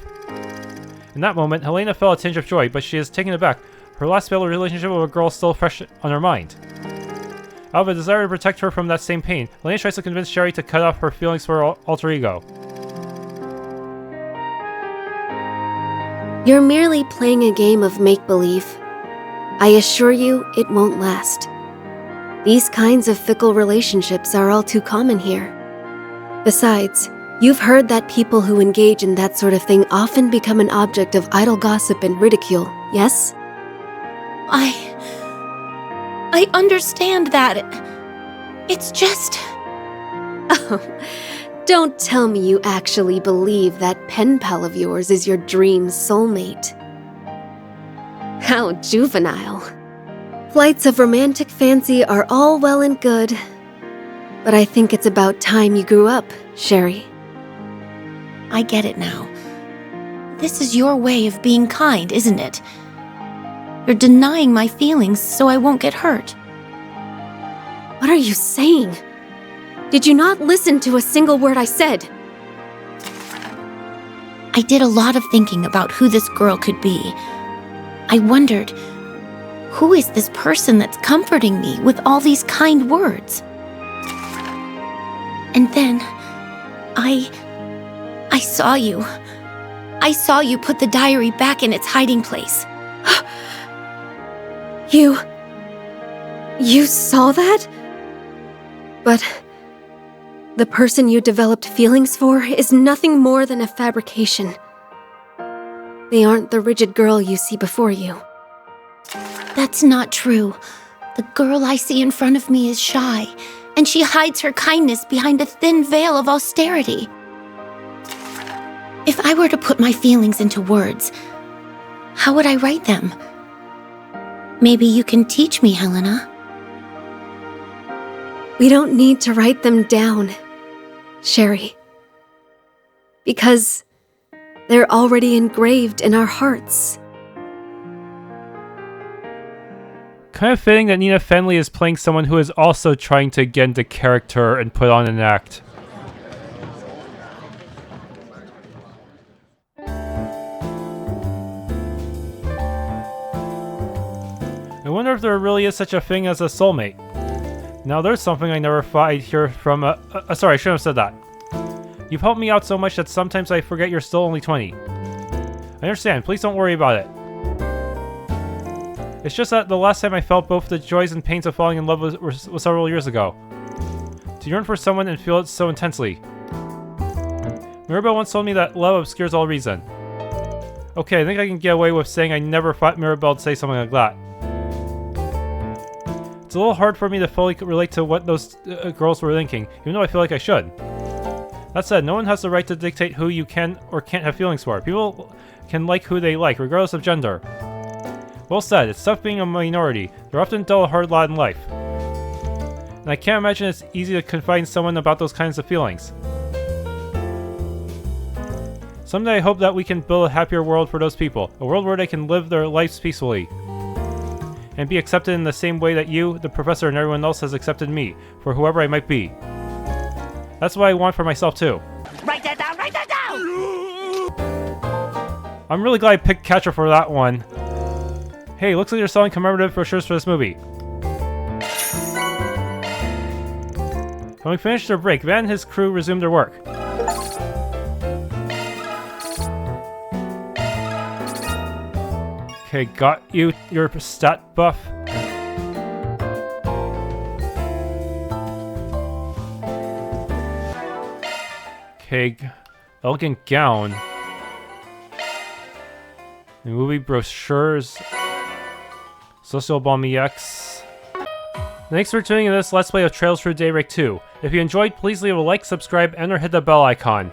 In that moment, Helena felt a tinge of joy, but she is taken aback. Her last failed relationship with a girl is still fresh on her mind. Out of a desire to protect her from that same pain, Helena tries to convince Sherry to cut off her feelings for her alter ego. You're merely playing a game of make-believe. I assure you, it won't last. These kinds of fickle relationships are all too common here. Besides, you've heard that people who engage in that sort of thing often become an object of idle gossip and ridicule, yes? I understand that. It's just... Oh, don't tell me you actually believe that pen pal of yours is your dream soulmate. How juvenile. Flights of romantic fancy are all well and good, but I think it's about time you grew up, Sherry. I get it now. This is your way of being kind, isn't it? You're denying my feelings so I won't get hurt. What are you saying? Did you not listen to a single word I said? I did a lot of thinking about who this girl could be. I wondered, who is this person that's comforting me with all these kind words? And then, I saw you. I saw you put the diary back in its hiding place. You saw that? But the person you developed feelings for is nothing more than a fabrication. They aren't the rigid girl you see before you. That's not true. The girl I see in front of me is shy, and she hides her kindness behind a thin veil of austerity. If I were to put my feelings into words, how would I write them? Maybe you can teach me, Helena. We don't need to write them down, Sherry. Because they're already engraved in our hearts. Kind of fitting that Nina Fenley is playing someone who is also trying to get into character and put on an act. I wonder if there really is such a thing as a soulmate. Now there's something I never thought I'd hear from sorry, I shouldn't have said that. You've helped me out so much that sometimes I forget you're still only 20. I understand, please don't worry about it. It's just that the last time I felt both the joys and pains of falling in love was several years ago. To yearn for someone and feel it so intensely. Mirabelle once told me that love obscures all reason. Okay, I think I can get away with saying I never thought Mirabelle would say something like that. It's a little hard for me to fully relate to what those girls were thinking, even though I feel like I should. That said, no one has the right to dictate who you can or can't have feelings for. People can like who they like, regardless of gender. Well said, it's tough being a minority. They're often dealt a hard lot in life. And I can't imagine it's easy to confide in someone about those kinds of feelings. Someday I hope that we can build a happier world for those people. A world where they can live their lives peacefully. And be accepted in the same way that you, the professor, and everyone else has accepted me, for whoever I might be. That's what I want for myself too. Write that down! Write that down! I'm really glad I picked Catcher for that one. Hey, looks like they're selling commemorative brochures for this movie. When we finished their break, Van and his crew resumed their work. Okay, got you your stat buff. Okay, elegant gown. The movie brochures. Social Bomb EX. Thanks for tuning in to this Let's Play of Trails through Daybreak 2. If you enjoyed, please leave a like, subscribe, and or hit the bell icon.